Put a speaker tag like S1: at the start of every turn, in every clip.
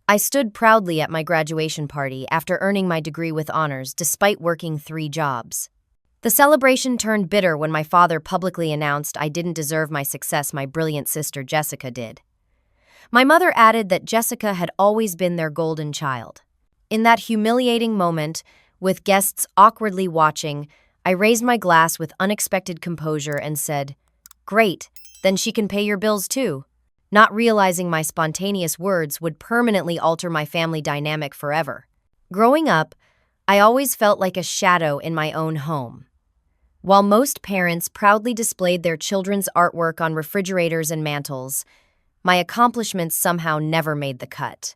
S1: I stood proudly at my graduation party after earning my degree with honors despite working 3 jobs. The celebration turned bitter when my father publicly announced I didn't deserve my success my brilliant sister Jessica did. My mother added that Jessica had always been their golden child. In that humiliating moment, with guests awkwardly watching, I raised my glass with unexpected composure and said, "Great, then she can pay your bills too," not realizing my spontaneous words would permanently alter my family dynamic forever. Growing up, I always felt like a shadow in my own home. While most parents proudly displayed their children's artwork on refrigerators and mantles, my accomplishments somehow never made the cut.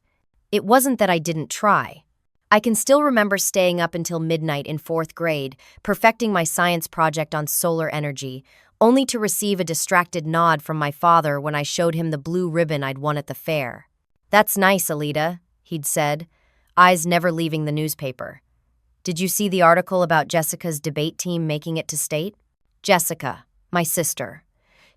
S1: It wasn't that I didn't try. I can still remember staying up until midnight in 4th grade, perfecting my science project on solar energy, only to receive a distracted nod from my father when I showed him the blue ribbon I'd won at the fair. "That's nice, Alita," he'd said, eyes never leaving the newspaper. "Did you see the article about Jessica's debate team making it to state?" Jessica, my sister.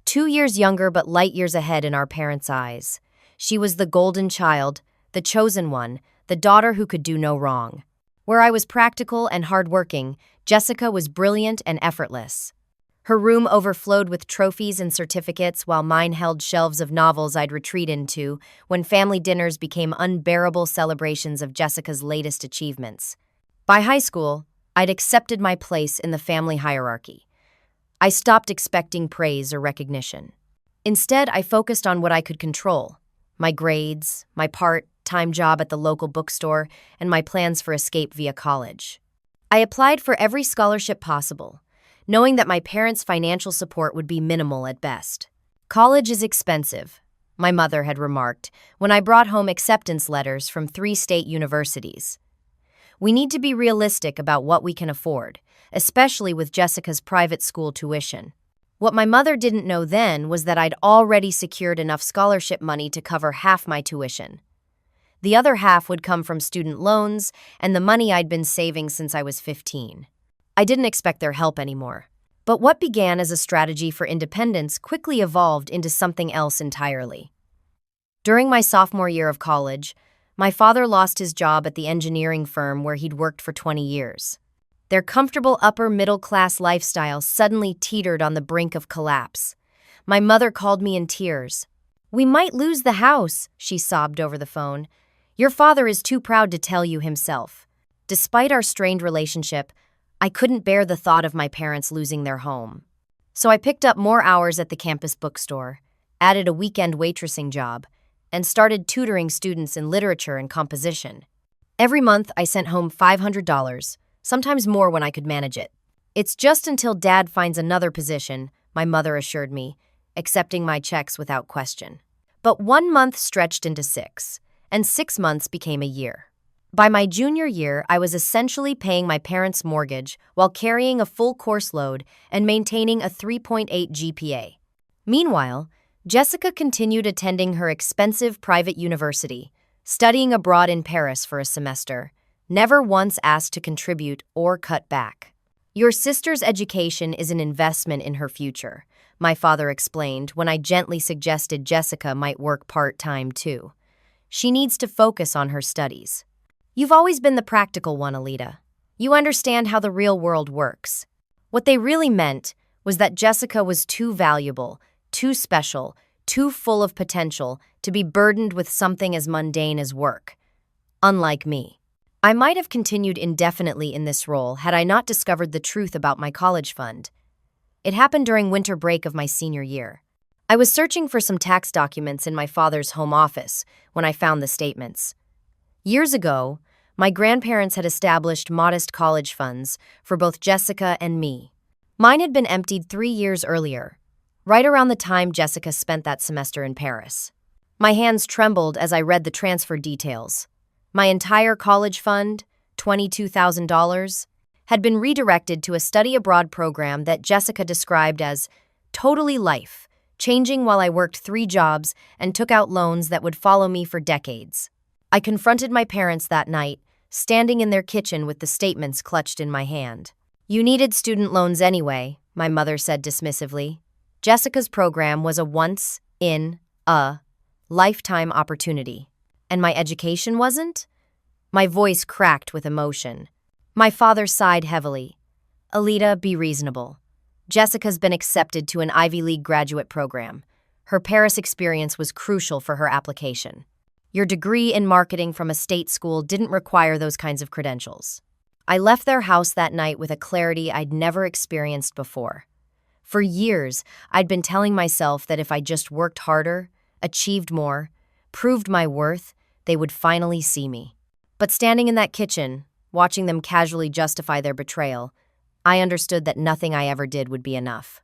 S1: 2 years younger but light years ahead in our parents' eyes. She was the golden child, the chosen one, the daughter who could do no wrong. Where I was practical and hardworking, Jessica was brilliant and effortless. Her room overflowed with trophies and certificates while mine held shelves of novels I'd retreat into when family dinners became unbearable celebrations of Jessica's latest achievements. By high school, I'd accepted my place in the family hierarchy. I stopped expecting praise or recognition. Instead, I focused on what I could control: my grades, my part-time job at the local bookstore, and my plans for escape via college. I applied for every scholarship possible, knowing that my parents' financial support would be minimal at best. "College is expensive," my mother had remarked when I brought home acceptance letters from 3 state universities. "We need to be realistic about what we can afford, especially with Jessica's private school tuition." What my mother didn't know then was that I'd already secured enough scholarship money to cover half my tuition. The other half would come from student loans and the money I'd been saving since I was 15. I didn't expect their help anymore. But what began as a strategy for independence quickly evolved into something else entirely. During my sophomore year of college, my father lost his job at the engineering firm where he'd worked for 20 years. Their comfortable upper-middle-class lifestyle suddenly teetered on the brink of collapse. My mother called me in tears. "We might lose the house," she sobbed over the phone. "Your father is too proud to tell you himself." Despite our strained relationship, I couldn't bear the thought of my parents losing their home. So I picked up more hours at the campus bookstore, added a weekend waitressing job, and started tutoring students in literature and composition. Every month, I sent home $500, sometimes more when I could manage it. "It's just until Dad finds another position," my mother assured me, accepting my checks without question. But 1 month stretched into 6, and 6 months became a year. By my junior year, I was essentially paying my parents' mortgage while carrying a full course load and maintaining a 3.8 GPA. Meanwhile, Jessica continued attending her expensive private university, studying abroad in Paris for a semester, never once asked to contribute or cut back. "Your sister's education is an investment in her future," my father explained when I gently suggested Jessica might work part-time too. "She needs to focus on her studies." "You've always been the practical one, Alita. You understand how the real world works." What they really meant was that Jessica was too valuable, too special, too full of potential to be burdened with something as mundane as work. Unlike me. I might have continued indefinitely in this role had I not discovered the truth about my college fund. It happened during winter break of my senior year. I was searching for some tax documents in my father's home office when I found the statements. Years ago, my grandparents had established modest college funds for both Jessica and me. Mine had been emptied 3 years earlier, right around the time Jessica spent that semester in Paris. My hands trembled as I read the transfer details. My entire college fund, $22,000, had been redirected to a study abroad program that Jessica described as totally life-changing while I worked 3 jobs and took out loans that would follow me for decades. I confronted my parents that night, standing in their kitchen with the statements clutched in my hand. "You needed student loans anyway," my mother said dismissively. "Jessica's program was a once-in-a-lifetime opportunity." And my education wasn't? My voice cracked with emotion. My father sighed heavily. Alita, be reasonable. Jessica's been accepted to an Ivy League graduate program. Her Paris experience was crucial for her application. Your degree in marketing from a state school didn't require those kinds of credentials. I left their house that night with a clarity I'd never experienced before. For years, I'd been telling myself that if I just worked harder, achieved more, proved my worth, they would finally see me. But standing in that kitchen, watching them casually justify their betrayal, I understood that nothing I ever did would be enough.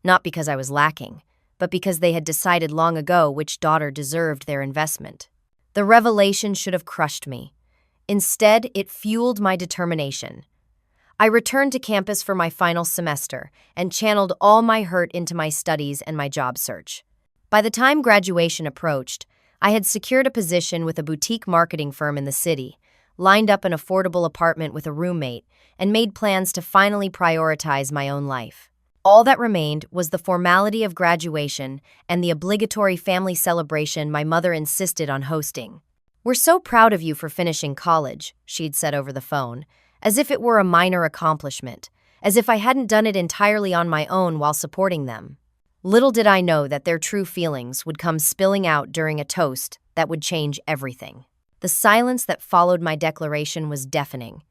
S1: Not because I was lacking, but because they had decided long ago which daughter deserved their investment. The revelation should have crushed me. Instead, it fueled my determination. I returned to campus for my final semester and channeled all my hurt into my studies and my job search. By the time graduation approached, I had secured a position with a boutique marketing firm in the city, lined up an affordable apartment with a roommate, and made plans to finally prioritize my own life. All that remained was the formality of graduation and the obligatory family celebration my mother insisted on hosting. "We're so proud of you for finishing college," she'd said over the phone, as if it were a minor accomplishment, as if I hadn't done it entirely on my own while supporting them. Little did I know that their true feelings would come spilling out during a toast that would change everything. The silence that followed my declaration was deafening.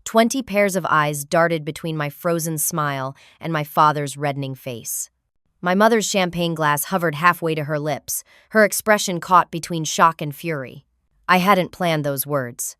S1: 20 pairs of eyes darted between my frozen smile and my father's reddening face. My mother's champagne glass hovered halfway to her lips, her expression caught between shock and fury. I hadn't planned those words.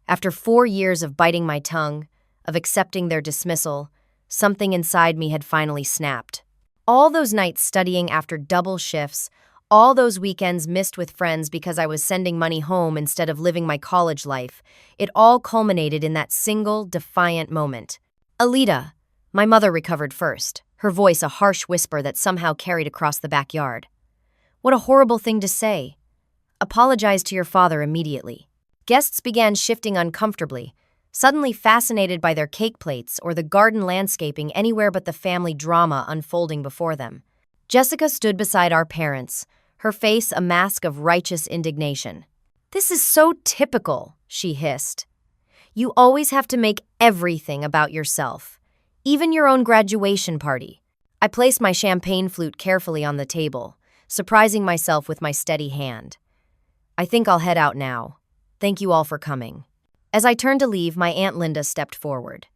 S1: After 4 years of biting my tongue, of accepting their dismissal, something inside me had finally snapped. All those nights studying after double shifts, all those weekends missed with friends because I was sending money home instead of living my college life, it all culminated in that single, defiant moment. "Alita," my mother recovered first, her voice a harsh whisper that somehow carried across the backyard. "What a horrible thing to say. Apologize to your father immediately." Guests began shifting uncomfortably, suddenly fascinated by their cake plates or the garden landscaping anywhere but the family drama unfolding before them. Jessica stood beside our parents, her face a mask of righteous indignation. "This is so typical," she hissed. "You always have to make everything about yourself, even your own graduation party." I placed my champagne flute carefully on the table, surprising myself with my steady hand. "I think I'll head out now. Thank you all for coming." As I turned to leave, my Aunt Linda stepped forward.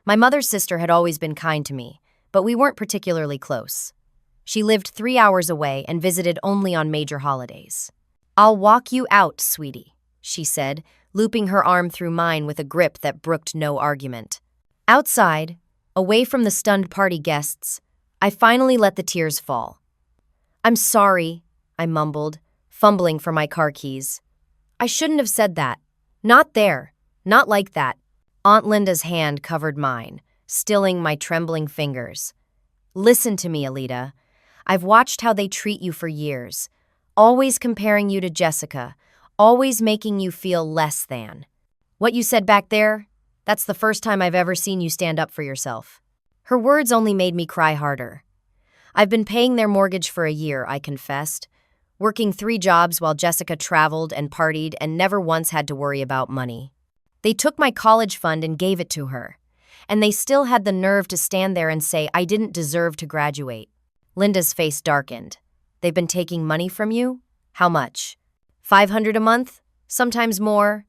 S1: My mother's sister had always been kind to me, but we weren't particularly close. She lived 3 hours away and visited only on major holidays. "I'll walk you out, sweetie," she said, looping her arm through mine with a grip that brooked no argument. Outside, away from the stunned party guests, I finally let the tears fall. "I'm sorry," I mumbled, fumbling for my car keys. "I shouldn't have said that. Not there. Not like that." Aunt Linda's hand covered mine, stilling my trembling fingers. "Listen to me, Alita. I've watched how they treat you for years, always comparing you to Jessica, always making you feel less than. What you said back there, that's the first time I've ever seen you stand up for yourself." Her words only made me cry harder. "I've been paying their mortgage for a year," I confessed, working 3 jobs while Jessica traveled and partied and never once had to worry about money. They took my college fund and gave it to her, and they still had the nerve to stand there and say I didn't deserve to graduate. Linda's face darkened. "They've been taking money from you? How much? $500 a month? Sometimes more?"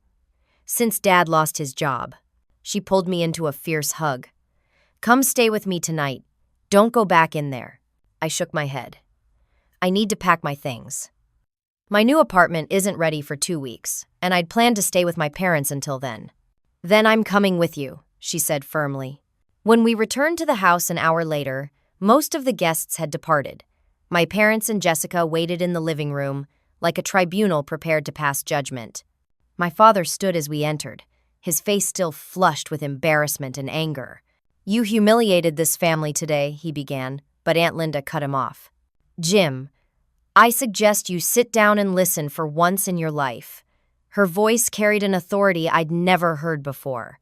S1: "Since Dad lost his job." She pulled me into a fierce hug. "Come stay with me tonight. Don't go back in there." I shook my head. "I need to pack my things. My new apartment isn't ready for 2 weeks, and I'd planned to stay with my parents until then." "Then I'm coming with you," she said firmly. When we returned to the house an hour later, most of the guests had departed. My parents and Jessica waited in the living room, like a tribunal prepared to pass judgment. My father stood as we entered, his face still flushed with embarrassment and anger. "You humiliated this family today," he began, but Aunt Linda cut him off. "Jim, I suggest you sit down and listen for once in your life." Her voice carried an authority I'd never heard before.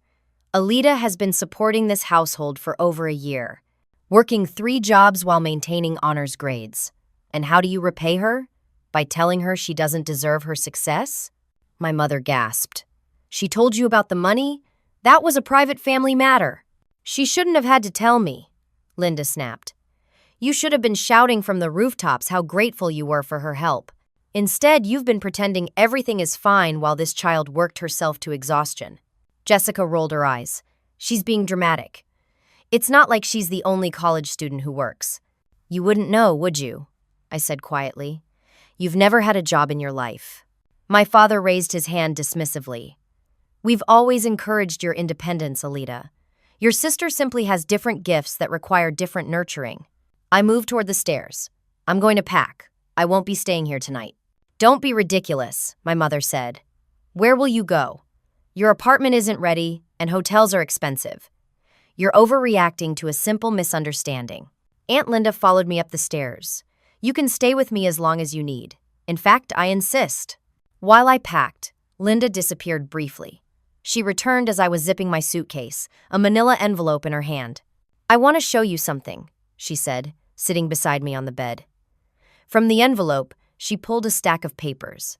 S1: "Alita has been supporting this household for over a year, working 3 jobs while maintaining honors grades. And how do you repay her? By telling her she doesn't deserve her success? My mother gasped. She told you about the money? That was a private family matter. She shouldn't have had to tell me, Linda snapped. You should have been shouting from the rooftops how grateful you were for her help. Instead, you've been pretending everything is fine while this child worked herself to exhaustion. Jessica rolled her eyes. She's being dramatic. It's not like she's the only college student who works. You wouldn't know, would you? I said quietly. You've never had a job in your life. My father raised his hand dismissively. We've always encouraged your independence, Alita. Your sister simply has different gifts that require different nurturing. I moved toward the stairs. I'm going to pack. I won't be staying here tonight. Don't be ridiculous, my mother said. Where will you go? Your apartment isn't ready, and hotels are expensive. You're overreacting to a simple misunderstanding. Aunt Linda followed me up the stairs. You can stay with me as long as you need. In fact, I insist. While I packed, Linda disappeared briefly. She returned as I was zipping my suitcase, a manila envelope in her hand. I want to show you something, she said, sitting beside me on the bed. From the envelope, she pulled a stack of papers.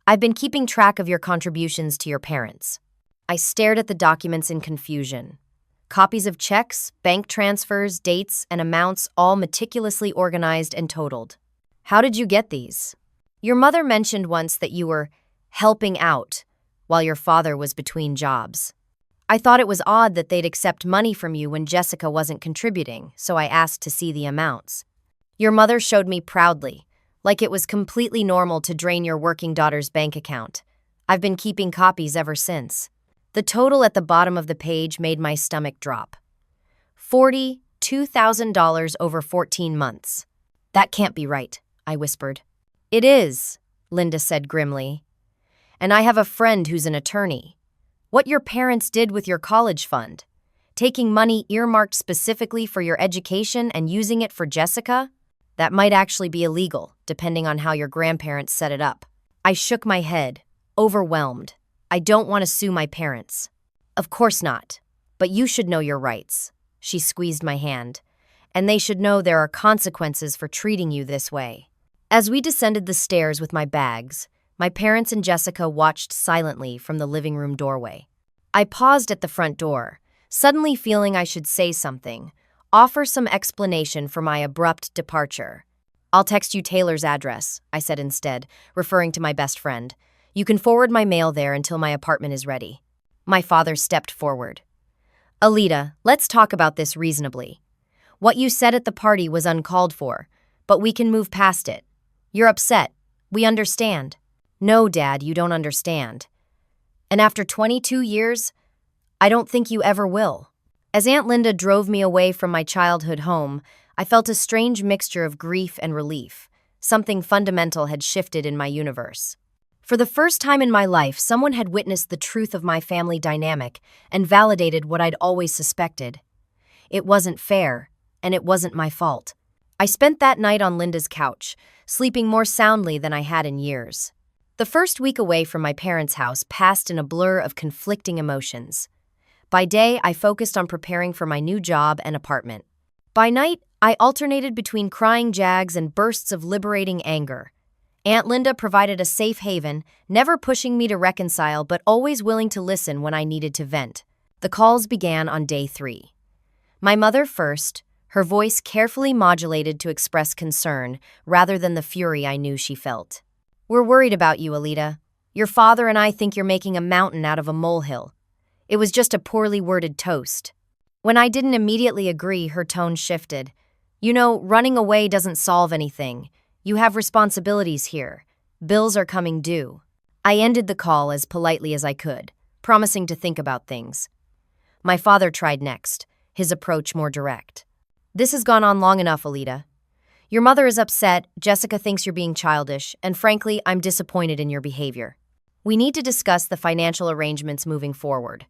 S1: I've been keeping track of your contributions to your parents. I stared at the documents in confusion. Copies of checks, bank transfers, dates, and amounts all meticulously organized and totaled. How did you get these? Your mother mentioned once that you were helping out while your father was between jobs. I thought it was odd that they'd accept money from you when Jessica wasn't contributing, so I asked to see the amounts. Your mother showed me proudly, like it was completely normal to drain your working daughter's bank account. I've been keeping copies ever since. The total at the bottom of the page made my stomach drop. $42,000 over 14 months. That can't be right, I whispered. It is, Linda said grimly. And I have a friend who's an attorney. What your parents did with your college fund, taking money earmarked specifically for your education and using it for Jessica, that might actually be illegal, depending on how your grandparents set it up. I shook my head, overwhelmed. I don't want to sue my parents. Of course not, but you should know your rights. She squeezed my hand. And they should know there are consequences for treating you this way. As we descended the stairs with my bags, my parents and Jessica watched silently from the living room doorway. I paused at the front door, suddenly feeling I should say something, offer some explanation for my abrupt departure. I'll text you Taylor's address, I said instead, referring to my best friend. You can forward my mail there until my apartment is ready. My father stepped forward. Alita, let's talk about this reasonably. What you said at the party was uncalled for, but we can move past it. You're upset. We understand. No, Dad, you don't understand. And after 22 years, I don't think you ever will. As Aunt Linda drove me away from my childhood home, I felt a strange mixture of grief and relief. Something fundamental had shifted in my universe. For the first time in my life, someone had witnessed the truth of my family dynamic and validated what I'd always suspected. It wasn't fair, and it wasn't my fault. I spent that night on Linda's couch, sleeping more soundly than I had in years. The first week away from my parents' house passed in a blur of conflicting emotions. By day, I focused on preparing for my new job and apartment. By night, I alternated between crying jags and bursts of liberating anger. Aunt Linda provided a safe haven, never pushing me to reconcile but always willing to listen when I needed to vent. The calls began on day 3. My mother first, her voice carefully modulated to express concern rather than the fury I knew she felt. We're worried about you, Alita. Your father and I think you're making a mountain out of a molehill. It was just a poorly worded toast. When I didn't immediately agree, her tone shifted. You know, running away doesn't solve anything. You have responsibilities here. Bills are coming due. I ended the call as politely as I could, promising to think about things. My father tried next, his approach more direct. This has gone on long enough, Alita. Your mother is upset, Jessica thinks you're being childish, and frankly, I'm disappointed in your behavior. We need to discuss the financial arrangements moving forward.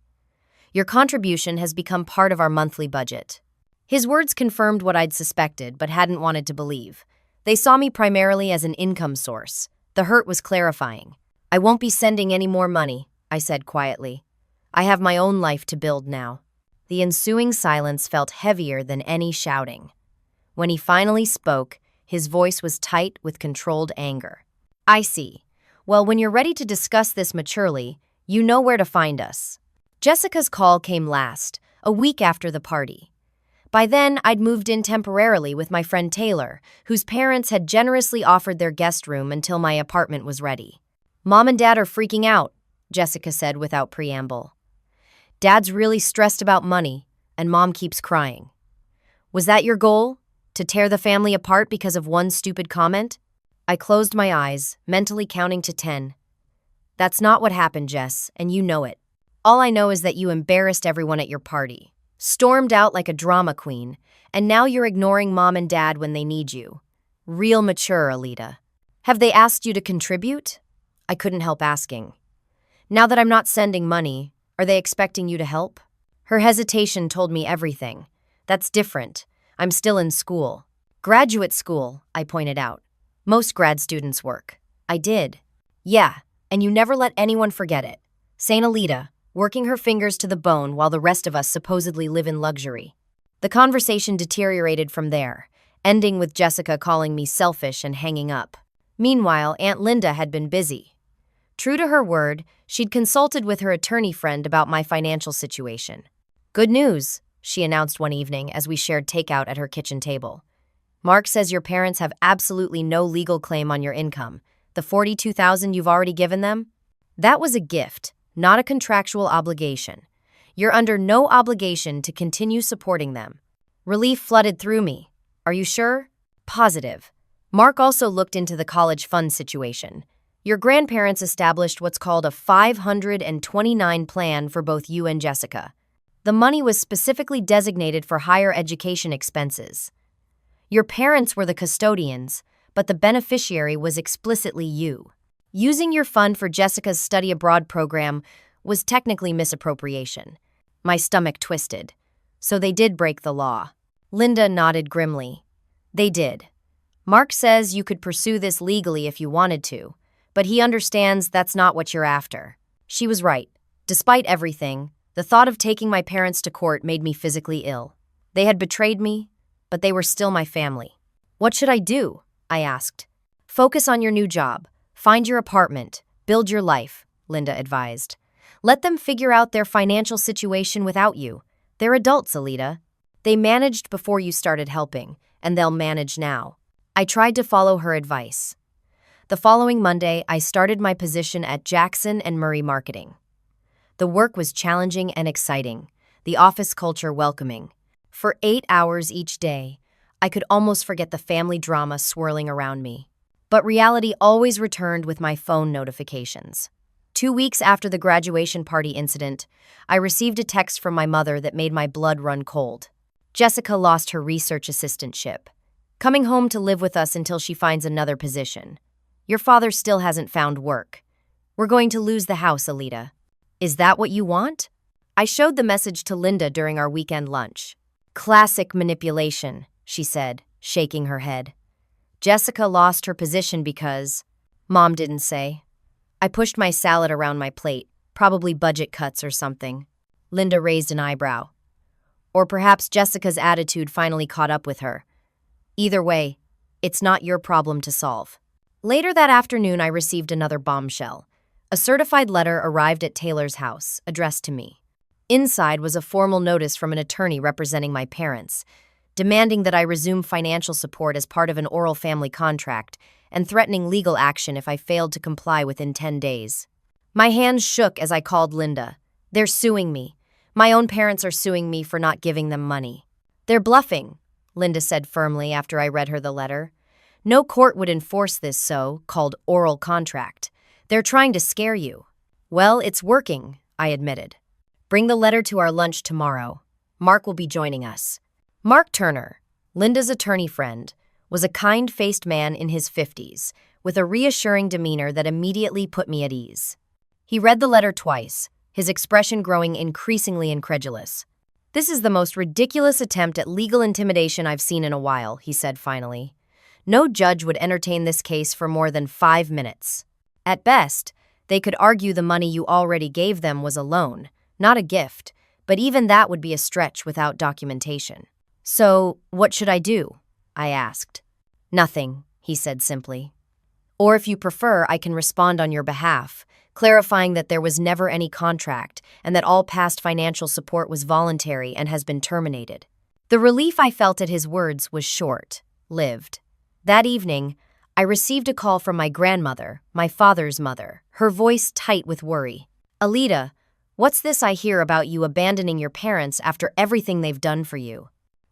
S1: Your contribution has become part of our monthly budget. His words confirmed what I'd suspected but hadn't wanted to believe. They saw me primarily as an income source. The hurt was clarifying. I won't be sending any more money, I said quietly. I have my own life to build now. The ensuing silence felt heavier than any shouting. When he finally spoke, His voice was tight with controlled anger. I see. Well, when you're ready to discuss this maturely, you know where to find us. Jessica's call came last, a week after the party. By then, I'd moved in temporarily with my friend Taylor, whose parents had generously offered their guest room until my apartment was ready. Mom and Dad are freaking out, Jessica said without preamble. Dad's really stressed about money, and Mom keeps crying. Was that your goal? To tear the family apart because of one stupid comment? I closed my eyes, mentally counting to 10. That's not what happened, Jess, and you know it. All I know is that you embarrassed everyone at your party, stormed out like a drama queen, and now you're ignoring Mom and Dad when they need you. Real mature, Alita. Have they asked you to contribute? I couldn't help asking. Now that I'm not sending money, are they expecting you to help? Her hesitation told me everything. That's different. I'm still in school. Graduate school, I pointed out. Most grad students work. I did. Yeah, and you never let anyone forget it. Saint Alita, working her fingers to the bone while the rest of us supposedly live in luxury. The conversation deteriorated from there, ending with Jessica calling me selfish and hanging up. Meanwhile, Aunt Linda had been busy. True to her word, she'd consulted with her attorney friend about my financial situation. Good news, she announced one evening as we shared takeout at her kitchen table. Mark says your parents have absolutely no legal claim on your income. The $42,000 you've already given them? That was a gift, not a contractual obligation. You're under no obligation to continue supporting them. Relief flooded through me. Are you sure? Positive. Mark also looked into the college fund situation. Your grandparents established what's called a 529 plan for both you and Jessica. The money was specifically designated for higher education expenses. Your parents were the custodians, but the beneficiary was explicitly you. Using your fund for Jessica's study abroad program was technically misappropriation. My stomach twisted. So they did break the law. Linda nodded grimly. They did. Mark says you could pursue this legally if you wanted to, but he understands that's not what you're after. She was right. Despite everything, the thought of taking my parents to court made me physically ill. They had betrayed me, but they were still my family. What should I do? I asked. Focus on your new job. Find your apartment. Build your life, Linda advised. Let them figure out their financial situation without you. They're adults, Alita. They managed before you started helping, and they'll manage now. I tried to follow her advice. The following Monday, I started my position at Jackson and Murray Marketing. The work was challenging and exciting, the office culture welcoming. For 8 hours each day, I could almost forget the family drama swirling around me. But reality always returned with my phone notifications. 2 weeks after the graduation party incident, I received a text from my mother that made my blood run cold. Jessica lost her research assistantship, coming home to live with us until she finds another position. Your father still hasn't found work. We're going to lose the house, Alita. Is that what you want? I showed the message to Linda during our weekend lunch. Classic manipulation, she said, shaking her head. Jessica lost her position because… Mom didn't say. I pushed my salad around my plate, probably budget cuts or something. Linda raised an eyebrow. Or perhaps Jessica's attitude finally caught up with her. Either way, it's not your problem to solve. Later that afternoon, I received another bombshell. A certified letter arrived at Taylor's house, addressed to me. Inside was a formal notice from an attorney representing my parents, demanding that I resume financial support as part of an oral family contract and threatening legal action if I failed to comply within 10 days. My hands shook as I called Linda. They're suing me. My own parents are suing me for not giving them money. They're bluffing, Linda said firmly after I read her the letter. No court would enforce this so-called oral contract. They're trying to scare you. Well, it's working, I admitted. Bring the letter to our lunch tomorrow. Mark will be joining us. Mark Turner, Linda's attorney friend, was a kind-faced man in his 50s, with a reassuring demeanor that immediately put me at ease. He read the letter twice, his expression growing increasingly incredulous. This is the most ridiculous attempt at legal intimidation I've seen in a while, he said finally. No judge would entertain this case for more than 5 minutes. At best, they could argue the money you already gave them was a loan, not a gift, but even that would be a stretch without documentation. So, what should I do? I asked. Nothing, he said simply. Or if you prefer, I can respond on your behalf, clarifying that there was never any contract and that all past financial support was voluntary and has been terminated. The relief I felt at his words was short-lived. That evening, I received a call from my grandmother, my father's mother, her voice tight with worry. "Alita, what's this I hear about you abandoning your parents after everything they've done for you?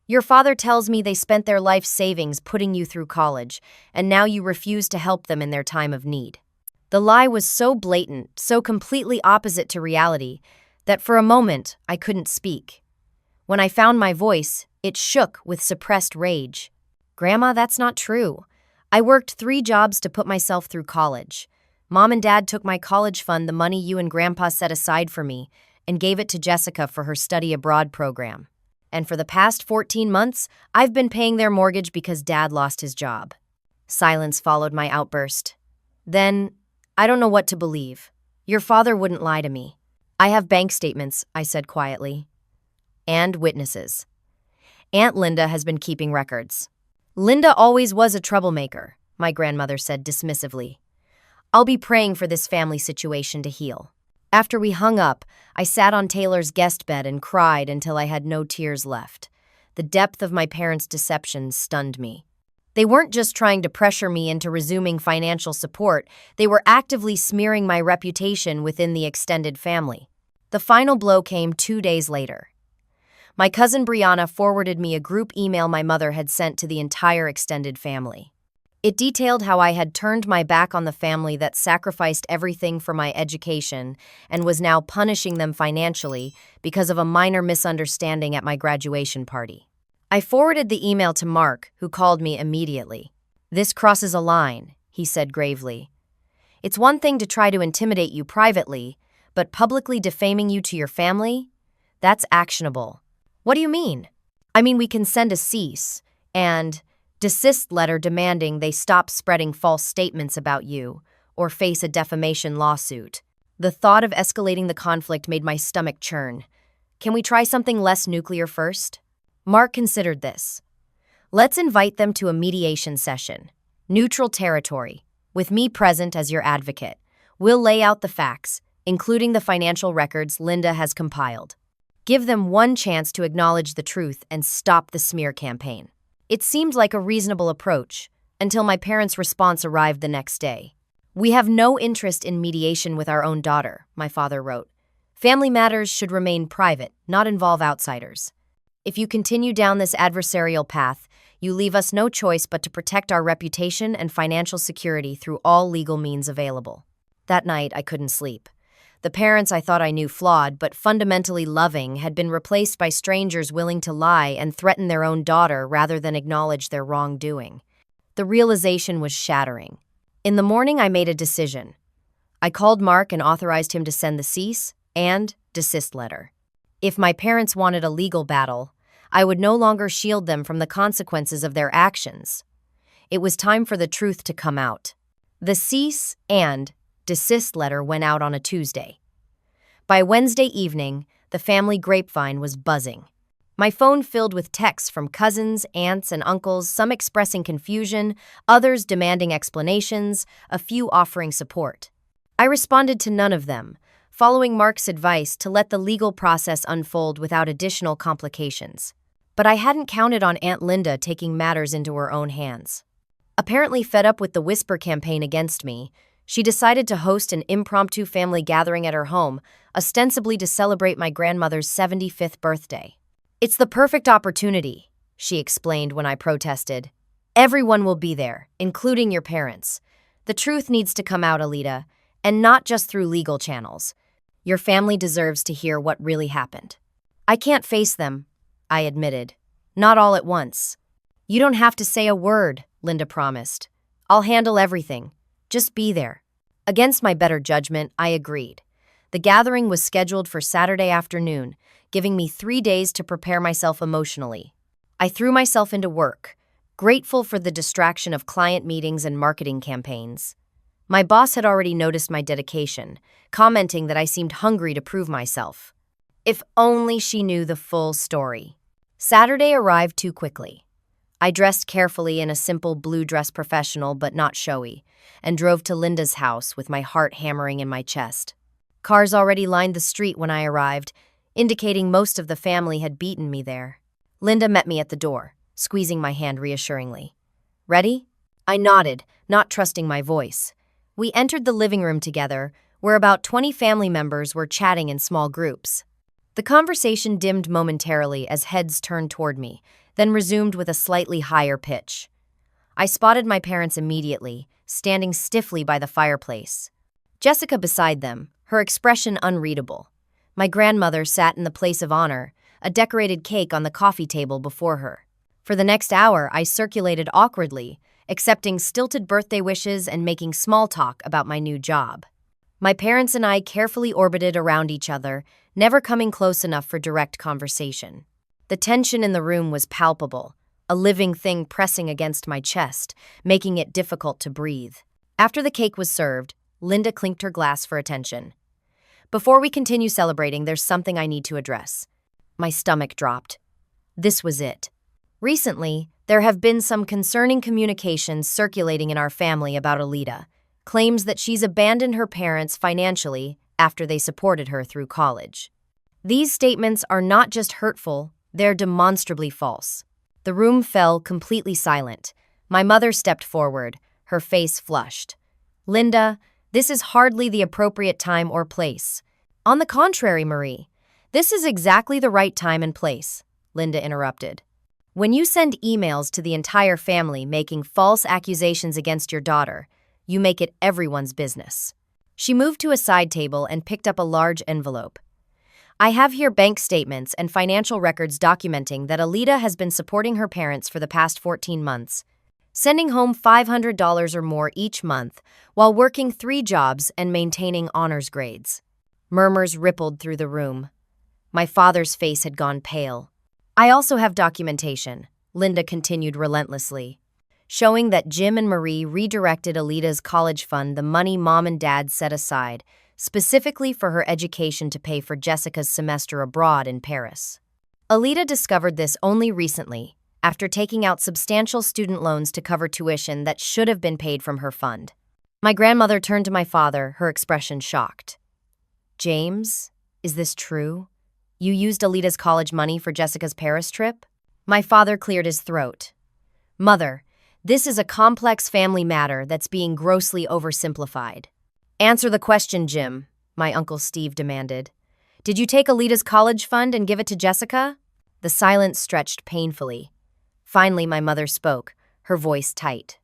S1: Your father tells me they spent their life savings putting you through college, and now you refuse to help them in their time of need." The lie was so blatant, so completely opposite to reality, that for a moment I couldn't speak. When I found my voice, it shook with suppressed rage. "Grandma, that's not true. I worked 3 jobs to put myself through college. Mom and Dad took my college fund, the money you and Grandpa set aside for me, and gave it to Jessica for her study abroad program. And for the past 14 months, I've been paying their mortgage because Dad lost his job." Silence followed my outburst. "Then, I don't know what to believe. Your father wouldn't lie to me." "I have bank statements," I said quietly. "And witnesses. Aunt Linda has been keeping records." "Linda always was a troublemaker," my grandmother said dismissively. "I'll be praying for this family situation to heal." After we hung up, I sat on Taylor's guest bed and cried until I had no tears left. The depth of my parents' deception stunned me. They weren't just trying to pressure me into resuming financial support, they were actively smearing my reputation within the extended family. The final blow came 2 days later. My cousin Brianna forwarded me a group email my mother had sent to the entire extended family. It detailed how I had turned my back on the family that sacrificed everything for my education and was now punishing them financially because of a minor misunderstanding at my graduation party. I forwarded the email to Mark, who called me immediately. "This crosses a line," he said gravely. "It's one thing to try to intimidate you privately, but publicly defaming you to your family? That's actionable." "What do you mean?" "I mean, we can send a cease and desist letter demanding they stop spreading false statements about you or face a defamation lawsuit." The thought of escalating the conflict made my stomach churn. "Can we try something less nuclear first?" Mark considered this. "Let's invite them to a mediation session. Neutral territory, with me present as your advocate. We'll lay out the facts, including the financial records Linda has compiled. Give them one chance to acknowledge the truth and stop the smear campaign." It seemed like a reasonable approach, until my parents' response arrived the next day. "We have no interest in mediation with our own daughter," my father wrote. "Family matters should remain private, not involve outsiders. If you continue down this adversarial path, you leave us no choice but to protect our reputation and financial security through all legal means available." That night, I couldn't sleep. The parents I thought I knew flawed but fundamentally loving had been replaced by strangers willing to lie and threaten their own daughter rather than acknowledge their wrongdoing. The realization was shattering. In the morning, I made a decision. I called Mark and authorized him to send the cease and desist letter. If my parents wanted a legal battle, I would no longer shield them from the consequences of their actions. It was time for the truth to come out. The cease and desist letter went out on a Tuesday. By Wednesday evening, the family grapevine was buzzing. My phone filled with texts from cousins, aunts, and uncles, some expressing confusion, others demanding explanations, a few offering support. I responded to none of them, following Mark's advice to let the legal process unfold without additional complications. But I hadn't counted on Aunt Linda taking matters into her own hands. Apparently fed up with the whisper campaign against me, she decided to host an impromptu family gathering at her home, ostensibly to celebrate my grandmother's 75th birthday. "It's the perfect opportunity," she explained when I protested. "Everyone will be there, including your parents. The truth needs to come out, Alita, and not just through legal channels. Your family deserves to hear what really happened." "I can't face them," I admitted. "Not all at once." "You don't have to say a word," Linda promised. "I'll handle everything. Just be there." Against my better judgment, I agreed. The gathering was scheduled for Saturday afternoon, giving me 3 days to prepare myself emotionally. I threw myself into work, grateful for the distraction of client meetings and marketing campaigns. My boss had already noticed my dedication, commenting that I seemed hungry to prove myself. If only she knew the full story. Saturday arrived too quickly. I dressed carefully in a simple blue dress, professional but not showy, and drove to Linda's house with my heart hammering in my chest. Cars already lined the street when I arrived, indicating most of the family had beaten me there. Linda met me at the door, squeezing my hand reassuringly. "Ready?" I nodded, not trusting my voice. We entered the living room together, where about 20 family members were chatting in small groups. The conversation dimmed momentarily as heads turned toward me, then resumed with a slightly higher pitch. I spotted my parents immediately, standing stiffly by the fireplace. Jessica beside them, her expression unreadable. My grandmother sat in the place of honor, a decorated cake on the coffee table before her. For the next hour, I circulated awkwardly, accepting stilted birthday wishes and making small talk about my new job. My parents and I carefully orbited around each other, never coming close enough for direct conversation. The tension in the room was palpable, a living thing pressing against my chest, making it difficult to breathe. After the cake was served, Linda clinked her glass for attention. "Before we continue celebrating, there's something I need to address." My stomach dropped. This was it. Recently, there have been some concerning communications circulating in our family about Alita, claims that she's abandoned her parents financially after they supported her through college. These statements are not just hurtful, they're demonstrably false. The room fell completely silent. My mother stepped forward, her face flushed. "Linda, this is hardly the appropriate time or place." "On the contrary, Marie, this is exactly the right time and place," Linda interrupted. "When you send emails to the entire family making false accusations against your daughter, you make it everyone's business." She moved to a side table and picked up a large envelope. "I have here bank statements and financial records documenting that Alita has been supporting her parents for the past 14 months, sending home $500 or more each month while working 3 jobs and maintaining honors grades." Murmurs rippled through the room. My father's face had gone pale. "I also have documentation," Linda continued relentlessly, "showing that Jim and Marie redirected Alita's college fund the money Mom and Dad set aside, specifically for her education to pay for Jessica's semester abroad in Paris. Alita discovered this only recently, after taking out substantial student loans to cover tuition that should have been paid from her fund." My grandmother turned to my father, her expression shocked. "James, is this true? You used Alita's college money for Jessica's Paris trip?" My father cleared his throat. "Mother, this is a complex family matter that's being grossly oversimplified." "Answer the question, Jim," my Uncle Steve demanded. "Did you take Alita's college fund and give it to Jessica?" The silence stretched painfully. Finally, my mother spoke, her voice tight.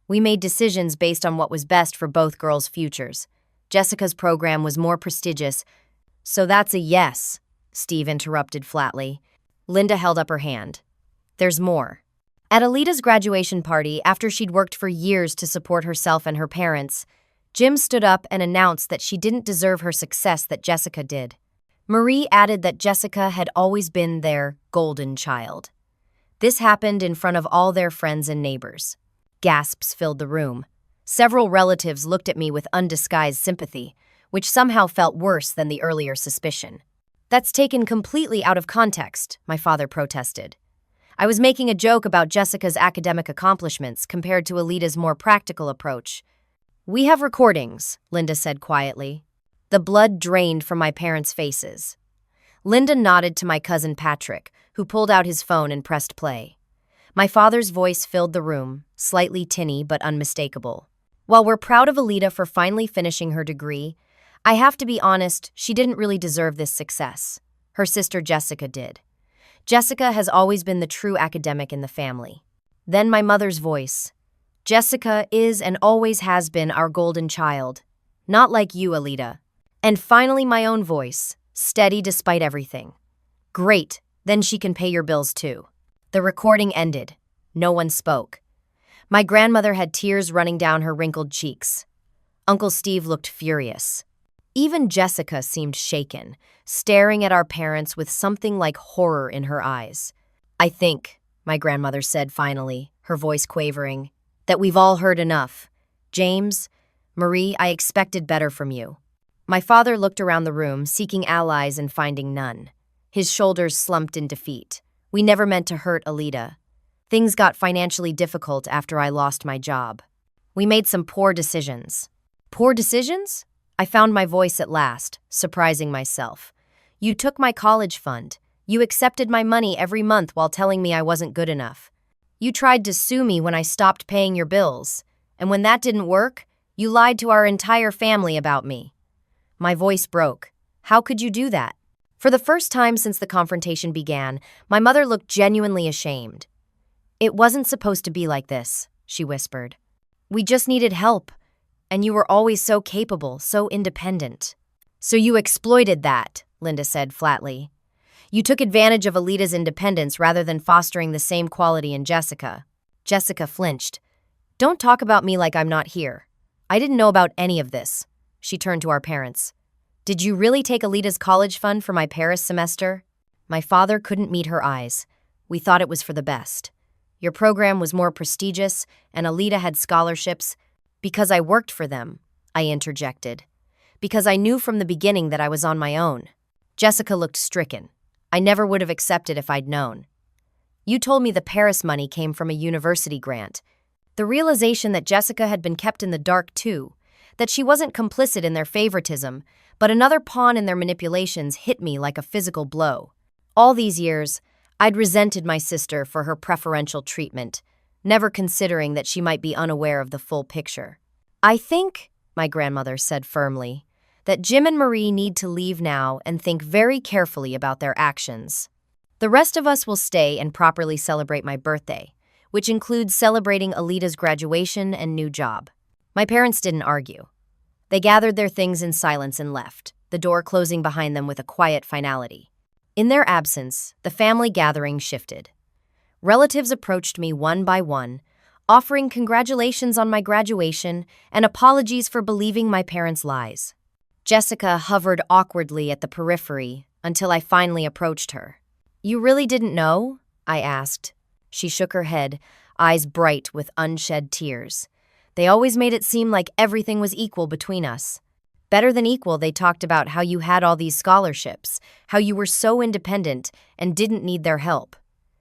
S1: "We made decisions based on what was best for both girls' futures. Jessica's program was more prestigious." "So that's a yes," Steve interrupted flatly. Linda held up her hand. "There's more." At Alita's graduation party, after she'd worked for years to support herself and her parents, Jim stood up and announced that she didn't deserve her success that Jessica did. Marie added that Jessica had always been their golden child. This happened in front of all their friends and neighbors. Gasps filled the room. Several relatives looked at me with undisguised sympathy, which somehow felt worse than the earlier suspicion. "That's taken completely out of context," my father protested. "I was making a joke about Jessica's academic accomplishments compared to Alita's more practical approach." "We have recordings," Linda said quietly. The blood drained from my parents' faces. Linda nodded to my cousin Patrick, who pulled out his phone and pressed play. My father's voice filled the room, slightly tinny but unmistakable. "While we're proud of Alita for finally finishing her degree, I have to be honest, she didn't really deserve this success. Her sister Jessica did. Jessica has always been the true academic in the family." Then my mother's voice. "Jessica is and always has been our golden child. Not like you, Alita." And finally my own voice, steady despite everything. "Great, then she can pay your bills too." The recording ended. No one spoke. My grandmother had tears running down her wrinkled cheeks. Uncle Steve looked furious. Even Jessica seemed shaken, staring at our parents with something like horror in her eyes. "I think," my grandmother said finally, her voice quavering, "that we've all heard enough. James, Marie, I expected better from you." My father looked around the room, seeking allies and finding none. His shoulders slumped in defeat. "We never meant to hurt Alita. Things got financially difficult after I lost my job. We made some poor decisions. Poor decisions? I found my voice at last, surprising myself. You took my college fund. You accepted my money every month while telling me I wasn't good enough. You tried to sue me when I stopped paying your bills. And when that didn't work, you lied to our entire family about me. My voice broke. How could you do that? For the first time since the confrontation began, my mother looked genuinely ashamed. It wasn't supposed to be like this, she whispered. We just needed help, and you were always so capable, so independent. So you exploited that, Linda said flatly. You took advantage of Alita's independence rather than fostering the same quality in Jessica. Jessica flinched. Don't talk about me like I'm not here. I didn't know about any of this. She turned to our parents. Did you really take Alita's college fund for my Paris semester? My father couldn't meet her eyes. We thought it was for the best. Your program was more prestigious, and Alita had scholarships. Because I worked for them, I interjected. Because I knew from the beginning that I was on my own. Jessica looked stricken. I never would have accepted if I'd known. You told me the Paris money came from a university grant. The realization that Jessica had been kept in the dark too, that she wasn't complicit in their favoritism, but another pawn in their manipulations hit me like a physical blow. All these years, I'd resented my sister for her preferential treatment, never considering that she might be unaware of the full picture. I think, my grandmother said firmly, that Jim and Marie need to leave now and think very carefully about their actions. The rest of us will stay and properly celebrate my birthday, which includes celebrating Alita's graduation and new job. My parents didn't argue. They gathered their things in silence and left, the door closing behind them with a quiet finality. In their absence, the family gathering shifted. Relatives approached me one by one, offering congratulations on my graduation and apologies for believing my parents' lies. Jessica hovered awkwardly at the periphery until I finally approached her. You really didn't know? I asked. She shook her head, eyes bright with unshed tears. They always made it seem like everything was equal between us. Better than equal, they talked about how you had all these scholarships, how you were so independent and didn't need their help.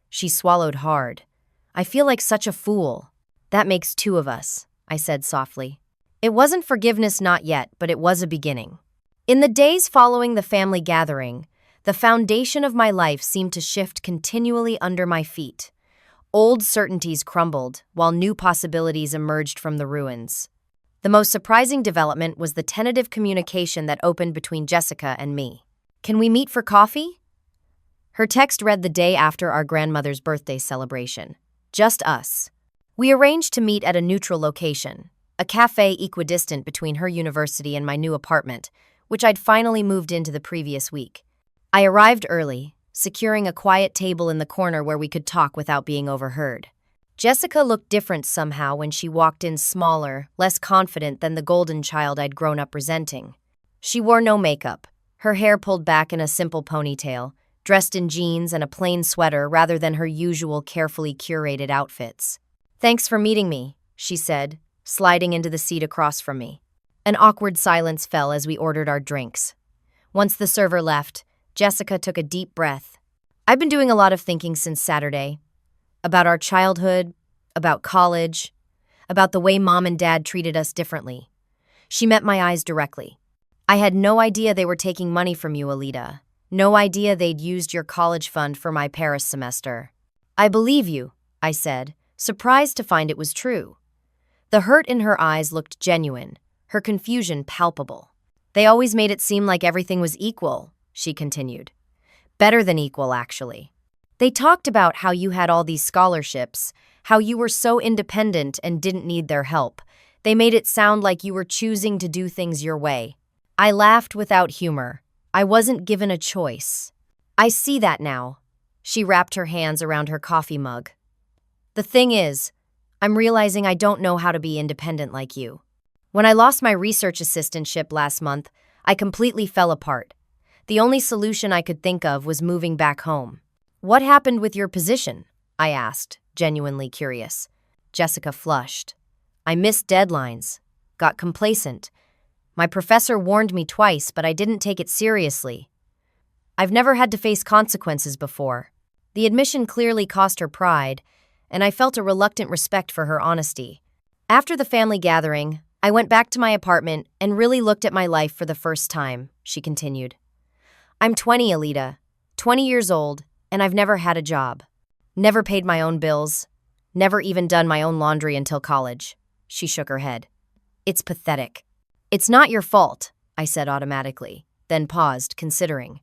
S1: She swallowed hard. I feel like such a fool. That makes two of us, I said softly. It wasn't forgiveness not yet, but it was a beginning. In the days following the family gathering, the foundation of my life seemed to shift continually under my feet. Old certainties crumbled, while new possibilities emerged from the ruins. The most surprising development was the tentative communication that opened between Jessica and me. Can we meet for coffee? Her text read the day after our grandmother's birthday celebration. Just us. We arranged to meet at a neutral location, a cafe equidistant between her university and my new apartment, which I'd finally moved into the previous week. I arrived early, securing a quiet table in the corner where we could talk without being overheard. Jessica looked different somehow when she walked in, smaller, less confident than the golden child I'd grown up resenting. She wore no makeup, her hair pulled back in a simple ponytail, dressed in jeans and a plain sweater rather than her usual carefully curated outfits. Thanks for meeting me, she said, sliding into the seat across from me. An awkward silence fell as we ordered our drinks. Once the server left, Jessica took a deep breath. I've been doing a lot of thinking since Saturday. About our childhood, about college, about the way Mom and Dad treated us differently. She met my eyes directly. I had no idea they were taking money from you, Alita. No idea they'd used your college fund for my Paris semester. I believe you, I said, surprised to find it was true. The hurt in her eyes looked genuine, her confusion palpable. They always made it seem like everything was equal, she continued. Better than equal, actually. They talked about how you had all these scholarships, how you were so independent and didn't need their help. They made it sound like you were choosing to do things your way. I laughed without humor. I wasn't given a choice. I see that now. She wrapped her hands around her coffee mug. The thing is, I'm realizing I don't know how to be independent like you. When I lost my research assistantship last month, I completely fell apart. The only solution I could think of was moving back home. What happened with your position? I asked, genuinely curious. Jessica flushed. I missed deadlines, got complacent. My professor warned me twice, but I didn't take it seriously. I've never had to face consequences before. The admission clearly cost her pride, and I felt a reluctant respect for her honesty. After the family gathering, I went back to my apartment and really looked at my life for the first time, she continued. I'm 20, Alita, 20 years old, and I've never had a job. Never paid my own bills. Never even done my own laundry until college. She shook her head. It's pathetic. It's not your fault, I said automatically, then paused, considering.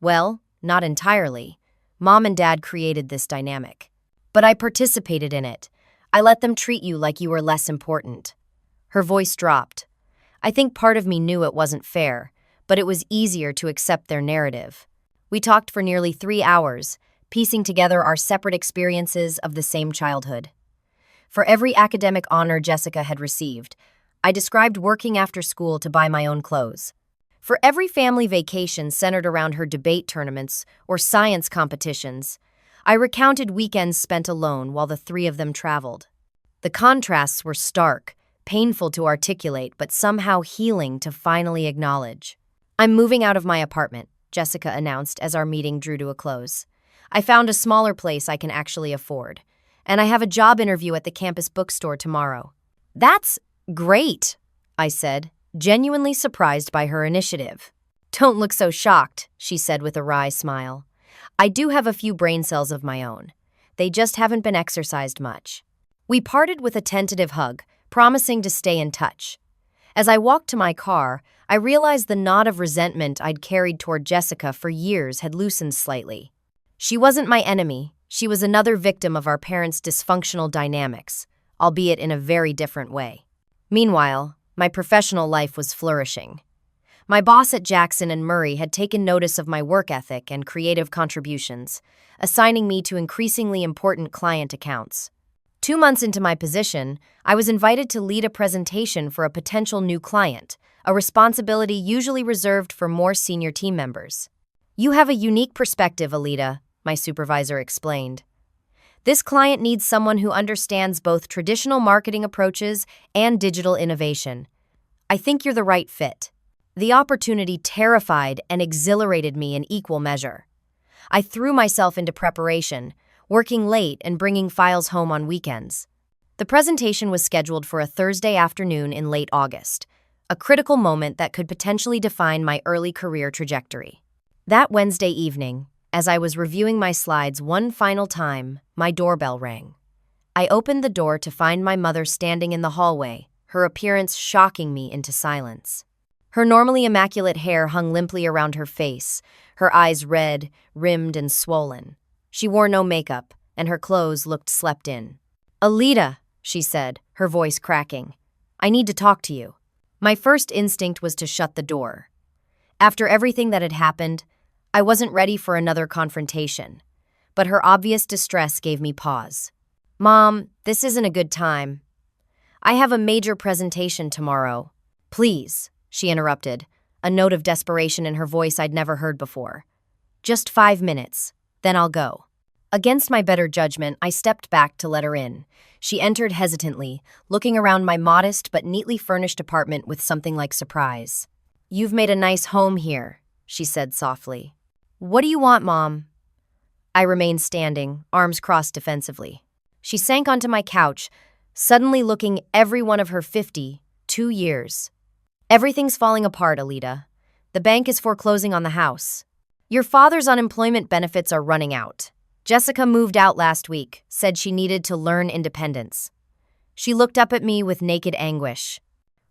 S1: Well, not entirely. Mom and Dad created this dynamic. But I participated in it. I let them treat you like you were less important. Her voice dropped. I think part of me knew it wasn't fair, but it was easier to accept their narrative. We talked for nearly 3 hours, piecing together our separate experiences of the same childhood. For every academic honor Jessica had received, I described working after school to buy my own clothes. For every family vacation centered around her debate tournaments or science competitions, I recounted weekends spent alone while the three of them traveled. The contrasts were stark, painful to articulate, but somehow healing to finally acknowledge. I'm moving out of my apartment, Jessica announced as our meeting drew to a close. I found a smaller place I can actually afford, and I have a job interview at the campus bookstore tomorrow. That's great, I said, genuinely surprised by her initiative. Don't look so shocked, she said with a wry smile. I do have a few brain cells of my own. They just haven't been exercised much. We parted with a tentative hug, promising to stay in touch. As I walked to my car, I realized the knot of resentment I'd carried toward Jessica for years had loosened slightly. She wasn't my enemy. She was another victim of our parents' dysfunctional dynamics, albeit in a very different way. Meanwhile, my professional life was flourishing. My boss at Jackson and Murray had taken notice of my work ethic and creative contributions, assigning me to increasingly important client accounts. 2 months into my position, I was invited to lead a presentation for a potential new client, a responsibility usually reserved for more senior team members. You have a unique perspective, Alita, my supervisor explained. This client needs someone who understands both traditional marketing approaches and digital innovation. I think you're the right fit. The opportunity terrified and exhilarated me in equal measure. I threw myself into preparation, working late and bringing files home on weekends. The presentation was scheduled for a Thursday afternoon in late August, a critical moment that could potentially define my early career trajectory. That Wednesday evening, as I was reviewing my slides one final time, my doorbell rang. I opened the door to find my mother standing in the hallway, her appearance shocking me into silence. Her normally immaculate hair hung limply around her face, her eyes red, rimmed, and swollen. She wore no makeup, and her clothes looked slept in. "Alita," she said, her voice cracking. "I need to talk to you." My first instinct was to shut the door. After everything that had happened, I wasn't ready for another confrontation, but her obvious distress gave me pause. "Mom, this isn't a good time. I have a major presentation tomorrow." "Please," she interrupted, a note of desperation in her voice I'd never heard before. "Just 5 minutes, then I'll go." Against my better judgment, I stepped back to let her in. She entered hesitantly, looking around my modest but neatly furnished apartment with something like surprise. "You've made a nice home here," she said softly. "What do you want, Mom?" I remained standing, arms crossed defensively. She sank onto my couch, suddenly looking every one of her 52 years. "Everything's falling apart, Alita. The bank is foreclosing on the house. Your father's unemployment benefits are running out. Jessica moved out last week, said she needed to learn independence." She looked up at me with naked anguish.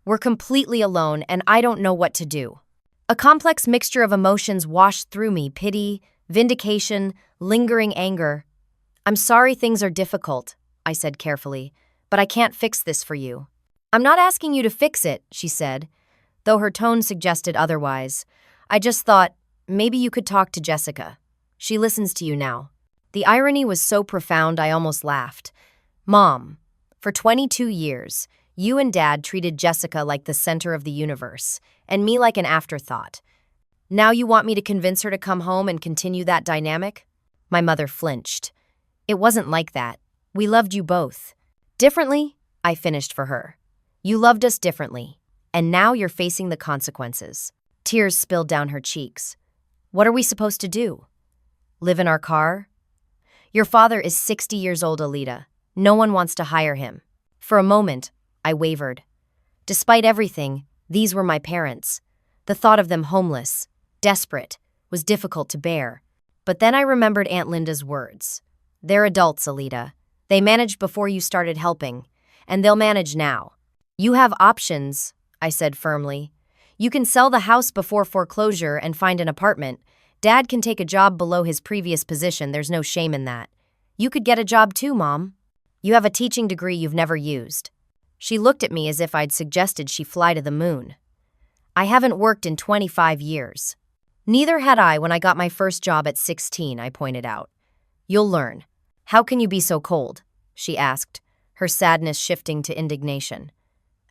S1: "We're completely alone, and I don't know what to do." A complex mixture of emotions washed through me: pity, vindication, lingering anger. "I'm sorry things are difficult," I said carefully, "but I can't fix this for you." "I'm not asking you to fix it," she said, though her tone suggested otherwise. "I just thought, maybe you could talk to Jessica. She listens to you now." The irony was so profound I almost laughed. "Mom, for 22 years, you and Dad treated Jessica like the center of the universe, and me like an afterthought. Now you want me to convince her to come home and continue that dynamic?" My mother flinched. "It wasn't like that. We loved you both. Differently," I finished for her. "You loved us differently, and now you're facing the consequences." Tears spilled down her cheeks. "What are we supposed to do? Live in our car?" "Your father is 60 years old, Alita. No one wants to hire him. For a moment, I wavered. Despite everything, these were my parents. The thought of them homeless, desperate, was difficult to bear. But then I remembered Aunt Linda's words. They're adults, Alita. They managed before you started helping, and they'll manage now. You have options, I said firmly. You can sell the house before foreclosure and find an apartment. Dad can take a job below his previous position, there's no shame in that. You could get a job too, Mom. You have a teaching degree you've never used. She looked at me as if I'd suggested she fly to the moon. I haven't worked in 25 years. Neither had I when I got my first job at 16, I pointed out. You'll learn. How can you be so cold? She asked, her sadness shifting to indignation.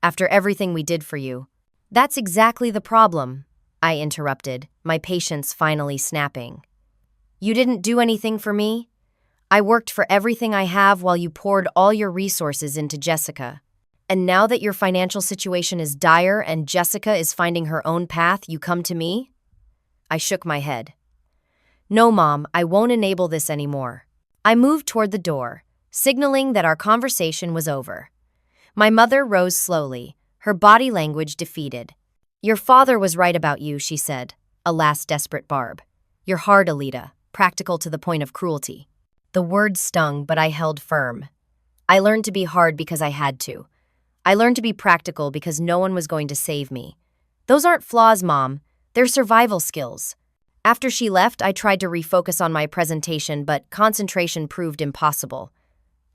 S1: After everything we did for you. That's exactly the problem, I interrupted, my patience finally snapping. You didn't do anything for me? I worked for everything I have while you poured all your resources into Jessica. And now that your financial situation is dire and Jessica is finding her own path, you come to me? I shook my head. No, Mom, I won't enable this anymore. I moved toward the door, signaling that our conversation was over. My mother rose slowly, her body language defeated. Your father was right about you, she said, a last desperate barb. You're hard, Alita, practical to the point of cruelty. The words stung, but I held firm. I learned to be hard because I had to. I learned to be practical because no one was going to save me. Those aren't flaws, Mom. They're survival skills. After she left, I tried to refocus on my presentation, but concentration proved impossible.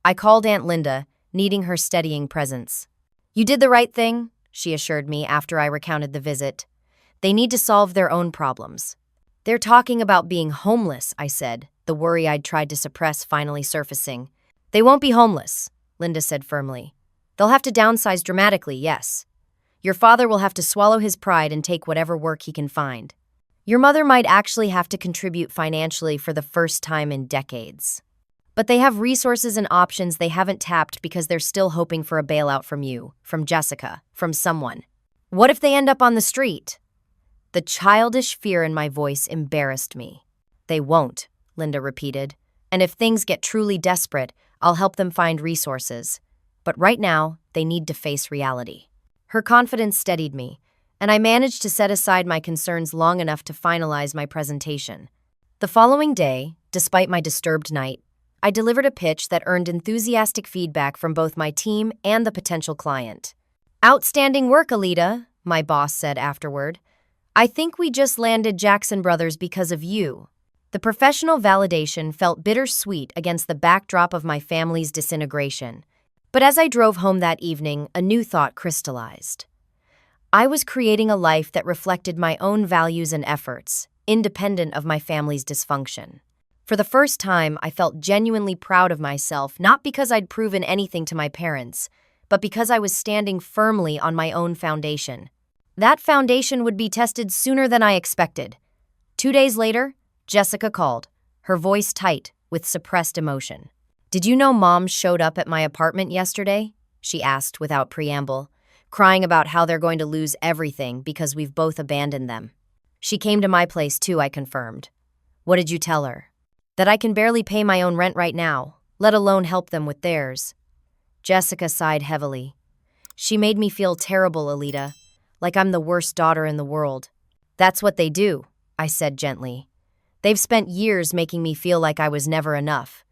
S1: I called Aunt Linda, needing her steadying presence. You did the right thing, she assured me after I recounted the visit. They need to solve their own problems. They're talking about being homeless, I said, the worry I'd tried to suppress finally surfacing. They won't be homeless, Linda said firmly. They'll have to downsize dramatically, yes. Your father will have to swallow his pride and take whatever work he can find. Your mother might actually have to contribute financially for the first time in decades. But they have resources and options they haven't tapped because they're still hoping for a bailout from you, from Jessica, from someone. What if they end up on the street? The childish fear in my voice embarrassed me. They won't, Linda repeated. And if things get truly desperate, I'll help them find resources. But right now, they need to face reality. Her confidence steadied me, and I managed to set aside my concerns long enough to finalize my presentation. The following day, despite my disturbed night, I delivered a pitch that earned enthusiastic feedback from both my team and the potential client. Outstanding work, Alita, my boss said afterward. I think we just landed Jackson Brothers because of you. The professional validation felt bittersweet against the backdrop of my family's disintegration. But as I drove home that evening, a new thought crystallized. I was creating a life that reflected my own values and efforts, independent of my family's dysfunction. For the first time, I felt genuinely proud of myself, not because I'd proven anything to my parents, but because I was standing firmly on my own foundation. That foundation would be tested sooner than I expected. 2 days later, Jessica called, her voice tight with suppressed emotion. Did you know Mom showed up at my apartment yesterday? She asked without preamble, crying about how they're going to lose everything because we've both abandoned them. She came to my place too, I confirmed. What did you tell her? That I can barely pay my own rent right now, let alone help them with theirs. Jessica sighed heavily. She made me feel terrible, Alita, like I'm the worst daughter in the world. That's what they do, I said gently. They've spent years making me feel like I was never enough.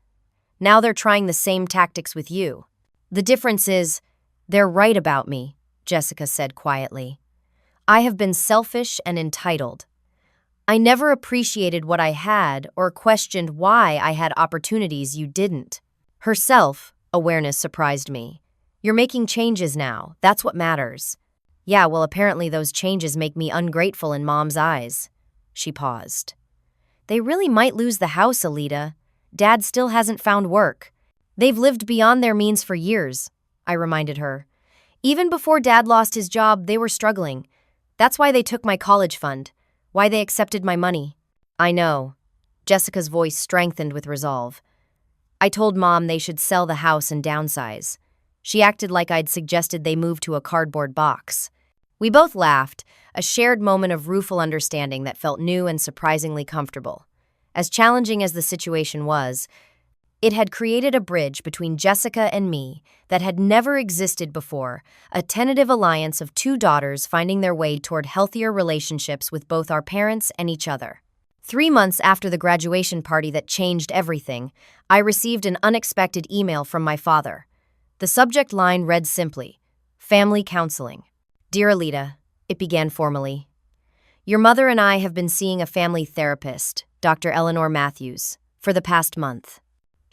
S1: Now they're trying the same tactics with you. The difference is, they're right about me, Jessica said quietly. I have been selfish and entitled. I never appreciated what I had or questioned why I had opportunities you didn't. Her self-awareness surprised me. You're making changes now, that's what matters. Yeah, well, apparently those changes make me ungrateful in Mom's eyes. She paused. They really might lose the house, Alita. Dad still hasn't found work. They've lived beyond their means for years, I reminded her. Even before Dad lost his job, they were struggling. That's why they took my college fund, why they accepted my money. I know. Jessica's voice strengthened with resolve. I told Mom they should sell the house and downsize. She acted like I'd suggested they move to a cardboard box. We both laughed, a shared moment of rueful understanding that felt new and surprisingly comfortable. As challenging as the situation was, It had created a bridge between Jessica and me that had never existed before, a tentative alliance of two daughters finding their way toward healthier relationships with both our parents and each other. 3 months after the graduation party that changed everything, I received an unexpected email from my father. The subject line read simply, "Family Counseling." "Dear Alita," it began formally, "your mother and I have been seeing a family therapist, Dr. Eleanor Matthews, for the past month.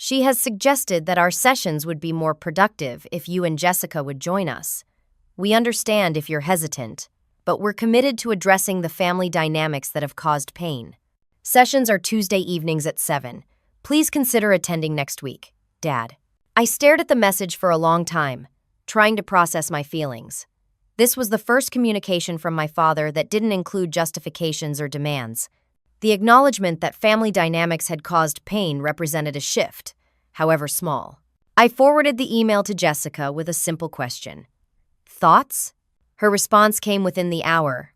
S1: She has suggested that our sessions would be more productive if you and Jessica would join us. We understand if you're hesitant, but we're committed to addressing the family dynamics that have caused pain. Sessions are Tuesday evenings at 7. Please consider attending next week, Dad." I stared at the message for a long time, trying to process my feelings. This was the first communication from my father that didn't include justifications or demands. The acknowledgement that family dynamics had caused pain represented a shift, however small. I forwarded the email to Jessica with a simple question. "Thoughts?" Her response came within the hour.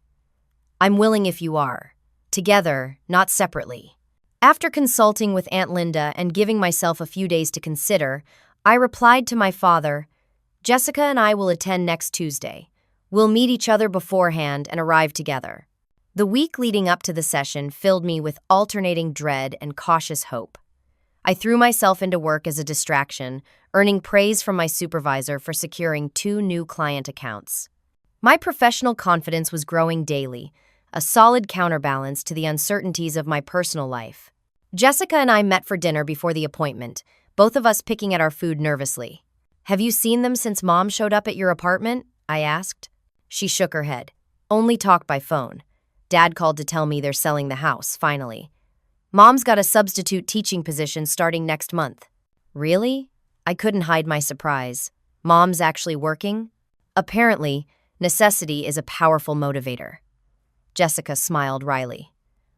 S1: "I'm willing if you are. Together, not separately." After consulting with Aunt Linda and giving myself a few days to consider, I replied to my father, "Jessica and I will attend next Tuesday. We'll meet each other beforehand and arrive together." The week leading up to the session filled me with alternating dread and cautious hope. I threw myself into work as a distraction, earning praise from my supervisor for securing 2 new client accounts. My professional confidence was growing daily, a solid counterbalance to the uncertainties of my personal life. Jessica and I met for dinner before the appointment, both of us picking at our food nervously. "Have you seen them since Mom showed up at your apartment?" I asked. She shook her head. "Only talk by phone. Dad called to tell me they're selling the house, finally. Mom's got a substitute teaching position starting next month." "Really?" I couldn't hide my surprise. "Mom's actually working?" "Apparently, necessity is a powerful motivator." Jessica smiled wryly.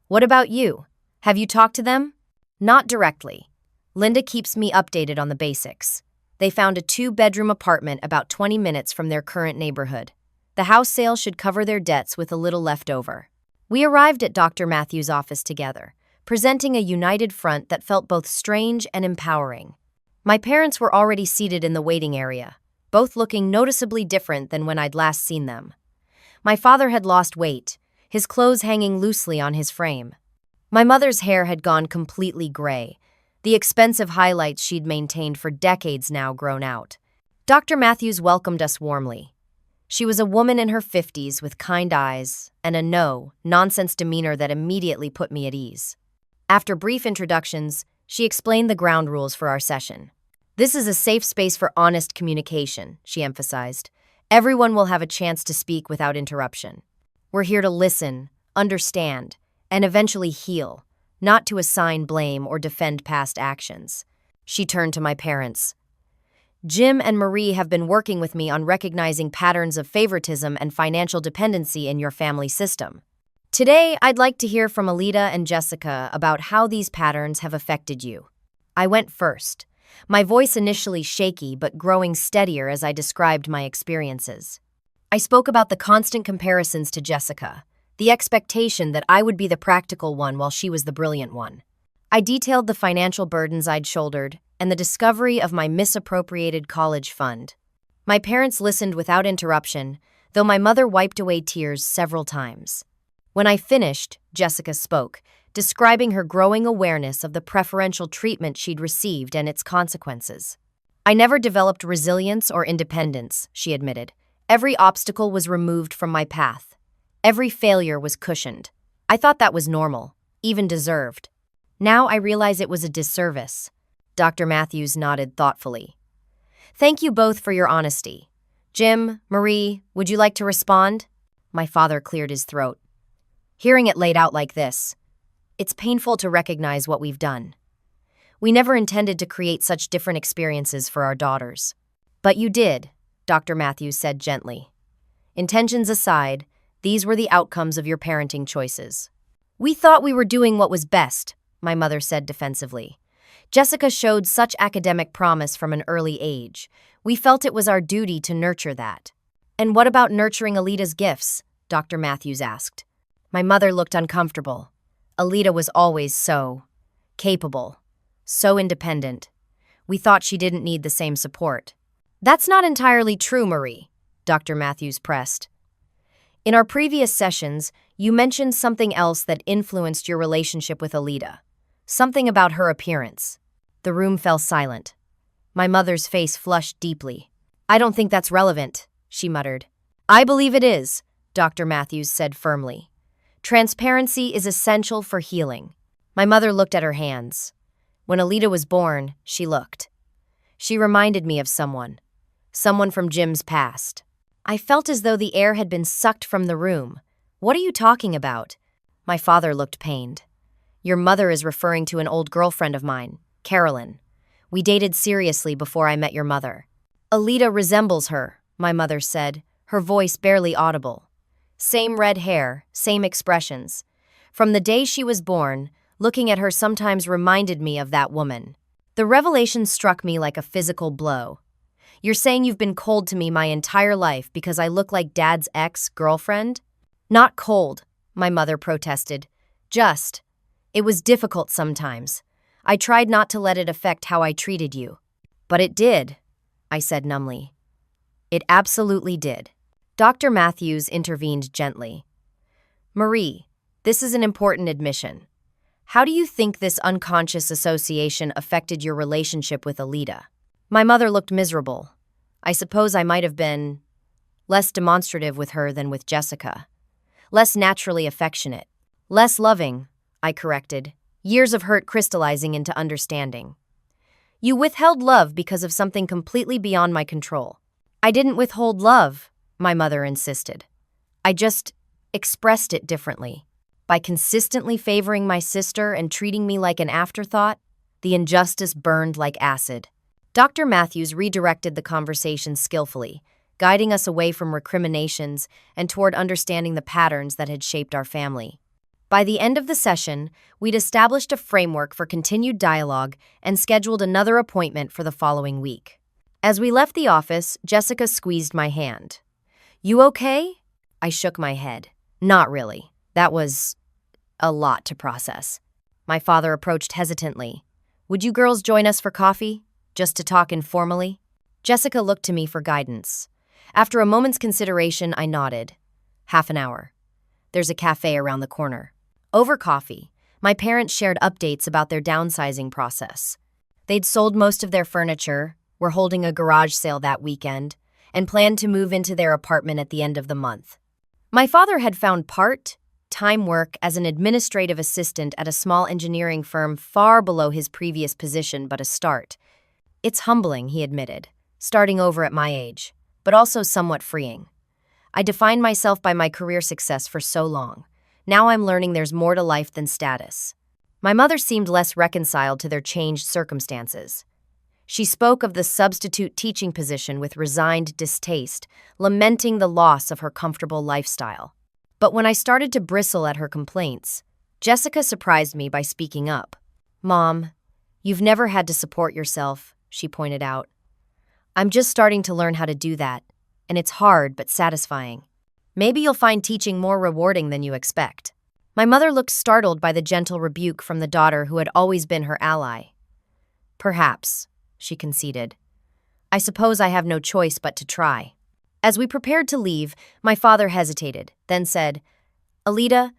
S1: "What about you? Have you talked to them?" "Not directly. Linda keeps me updated on the basics. They found a 2-bedroom apartment about 20 minutes from their current neighborhood. The house sale should cover their debts with a little left over." We arrived at Dr. Matthews' office together, presenting a united front that felt both strange and empowering. My parents were already seated in the waiting area, both looking noticeably different than when I'd last seen them. My father had lost weight, his clothes hanging loosely on his frame. My mother's hair had gone completely gray, the expensive highlights she'd maintained for decades now grown out. Dr. Matthews welcomed us warmly. She was a woman in her 50s with kind eyes and a no-nonsense demeanor that immediately put me at ease. After brief introductions, she explained the ground rules for our session. "This is a safe space for honest communication," she emphasized. "Everyone will have a chance to speak without interruption. We're here to listen, understand, and eventually heal, not to assign blame or defend past actions." She turned to my parents. "Jim and Marie have been working with me on recognizing patterns of favoritism and financial dependency in your family system. Today, I'd like to hear from Alita and Jessica about how these patterns have affected you." I went first, my voice initially shaky but growing steadier as I described my experiences. I spoke about the constant comparisons to Jessica, the expectation that I would be the practical one while she was the brilliant one. I detailed the financial burdens I'd shouldered and the discovery of my misappropriated college fund. My parents listened without interruption, though my mother wiped away tears several times. When I finished, Jessica spoke, describing her growing awareness of the preferential treatment she'd received and its consequences. "I never developed resilience or independence," she admitted. "Every obstacle was removed from my path. Every failure was cushioned. I thought that was normal, even deserved. Now I realize it was a disservice." Dr. Matthews nodded thoughtfully. "Thank you both for your honesty. Jim, Marie, would you like to respond?" My father cleared his throat. Hearing it laid out like this, it's painful to recognize what we've done. We never intended to create such different experiences for our daughters. "But you did," Dr. Matthews said gently. "Intentions aside, these were the outcomes of your parenting choices." "We thought we were doing what was best," my mother said defensively. "Jessica showed such academic promise from an early age. We felt it was our duty to nurture that." "And what about nurturing Alita's gifts?" Dr. Matthews asked. My mother looked uncomfortable. Alita was always so capable, so independent. We thought she didn't need the same support. That's not entirely true, Marie, Dr. Matthews pressed. In our previous sessions, you mentioned something else that influenced your relationship with Alita. Something about her appearance. The room fell silent. My mother's face flushed deeply. I don't think that's relevant, she muttered. I believe it is, Dr. Matthews said firmly. Transparency is essential for healing. My mother looked at her hands. When Alita was born, she looked. She reminded me of someone from Jim's past. I felt as though the air had been sucked from the room. What are you talking about? My father looked pained. Your mother is referring to an old girlfriend of mine, Carolyn. We dated seriously before I met your mother. Alita resembles her, my mother said, her voice barely audible. Same red hair, same expressions. From the day she was born, looking at her sometimes reminded me of that woman. The revelation struck me like a physical blow. You're saying you've been cold to me my entire life because I look like Dad's ex-girlfriend? Not cold, my mother protested. Just. It was difficult sometimes. I tried not to let it affect how I treated you. But it did, I said numbly. It absolutely did. Dr. Matthews intervened gently. Marie, this is an important admission. How do you think this unconscious association affected your relationship with Alita? My mother looked miserable. I suppose I might have been less demonstrative with her than with Jessica. Less naturally affectionate. Less loving, I corrected, years of hurt crystallizing into understanding. You withheld love because of something completely beyond my control. I didn't withhold love, my mother insisted. I just expressed it differently. By consistently favoring my sister and treating me like an afterthought, the injustice burned like acid. Dr. Matthews redirected the conversation skillfully, guiding us away from recriminations and toward understanding the patterns that had shaped our family. By the end of the session, we'd established a framework for continued dialogue and scheduled another appointment for the following week. As we left the office, Jessica squeezed my hand. You okay? I shook my head. Not really. That was a lot to process. My father approached hesitantly. Would you girls join us for coffee? Just to talk informally? Jessica looked to me for guidance. After a moment's consideration, I nodded. Half an hour. There's a cafe around the corner. Over coffee, my parents shared updates about their downsizing process. They'd sold most of their furniture, were holding a garage sale that weekend, and planned to move into their apartment at the end of the month. My father had found part-time work as an administrative assistant at a small engineering firm far below his previous position, but a start. It's humbling, he admitted, starting over at my age, but also somewhat freeing. I defined myself by my career success for so long. Now I'm learning there's more to life than status. My mother seemed less reconciled to their changed circumstances. She spoke of the substitute teaching position with resigned distaste, lamenting the loss of her comfortable lifestyle. But when I started to bristle at her complaints, Jessica surprised me by speaking up. Mom, you've never had to support yourself, she pointed out. I'm just starting to learn how to do that, and it's hard but satisfying. Maybe you'll find teaching more rewarding than you expect. My mother looked startled by the gentle rebuke from the daughter who had always been her ally. Perhaps, she conceded. I suppose I have no choice but to try. As we prepared to leave, my father hesitated, then said, Alita,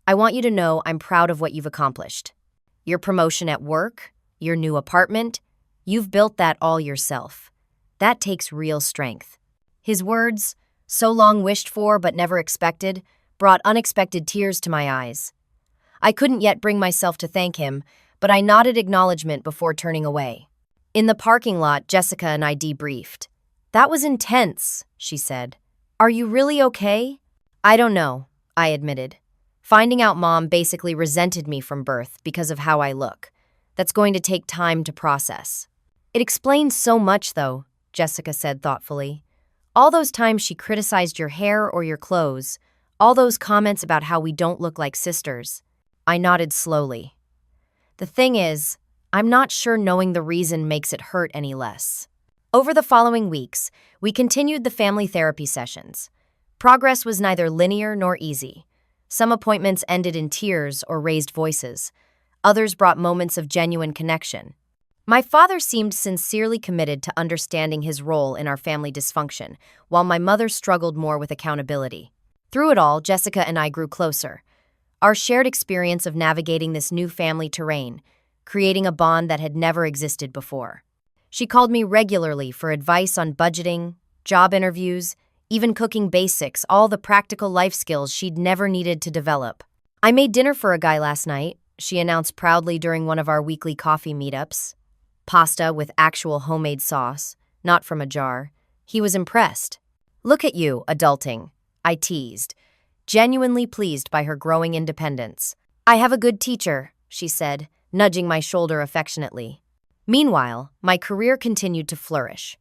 S1: I want you to know I'm proud of what you've accomplished. Your promotion at work, your new apartment, you've built that all yourself. That takes real strength. His words, so long wished for but never expected, brought unexpected tears to my eyes. I couldn't yet bring myself to thank him, but I nodded acknowledgement before turning away. In the parking lot, Jessica and I debriefed. That was intense, she said. Are you really okay? I don't know, I admitted. Finding out Mom basically resented me from birth because of how I look. That's going to take time to process. It explains so much, though, Jessica said thoughtfully. All those times she criticized your hair or your clothes, all those comments about how we don't look like sisters. I nodded slowly. The thing is, I'm not sure knowing the reason makes it hurt any less. Over the following weeks, we continued the family therapy sessions. Progress was neither linear nor easy. Some appointments ended in tears or raised voices. Others brought moments of genuine connection. My father seemed sincerely committed to understanding his role in our family dysfunction, while my mother struggled more with accountability. Through it all, Jessica and I grew closer. Our shared experience of navigating this new family terrain, creating a bond that had never existed before. She called me regularly for advice on budgeting, job interviews, even cooking basics, all the practical life skills she'd never needed to develop. "I made dinner for a guy last night," she announced proudly during one of our weekly coffee meetups. Pasta with actual homemade sauce, not from a jar. He was impressed. "Look at you, adulting," I teased, genuinely pleased by her growing independence. "I have a good teacher," she said, nudging my shoulder affectionately. Meanwhile, my career continued to flourish.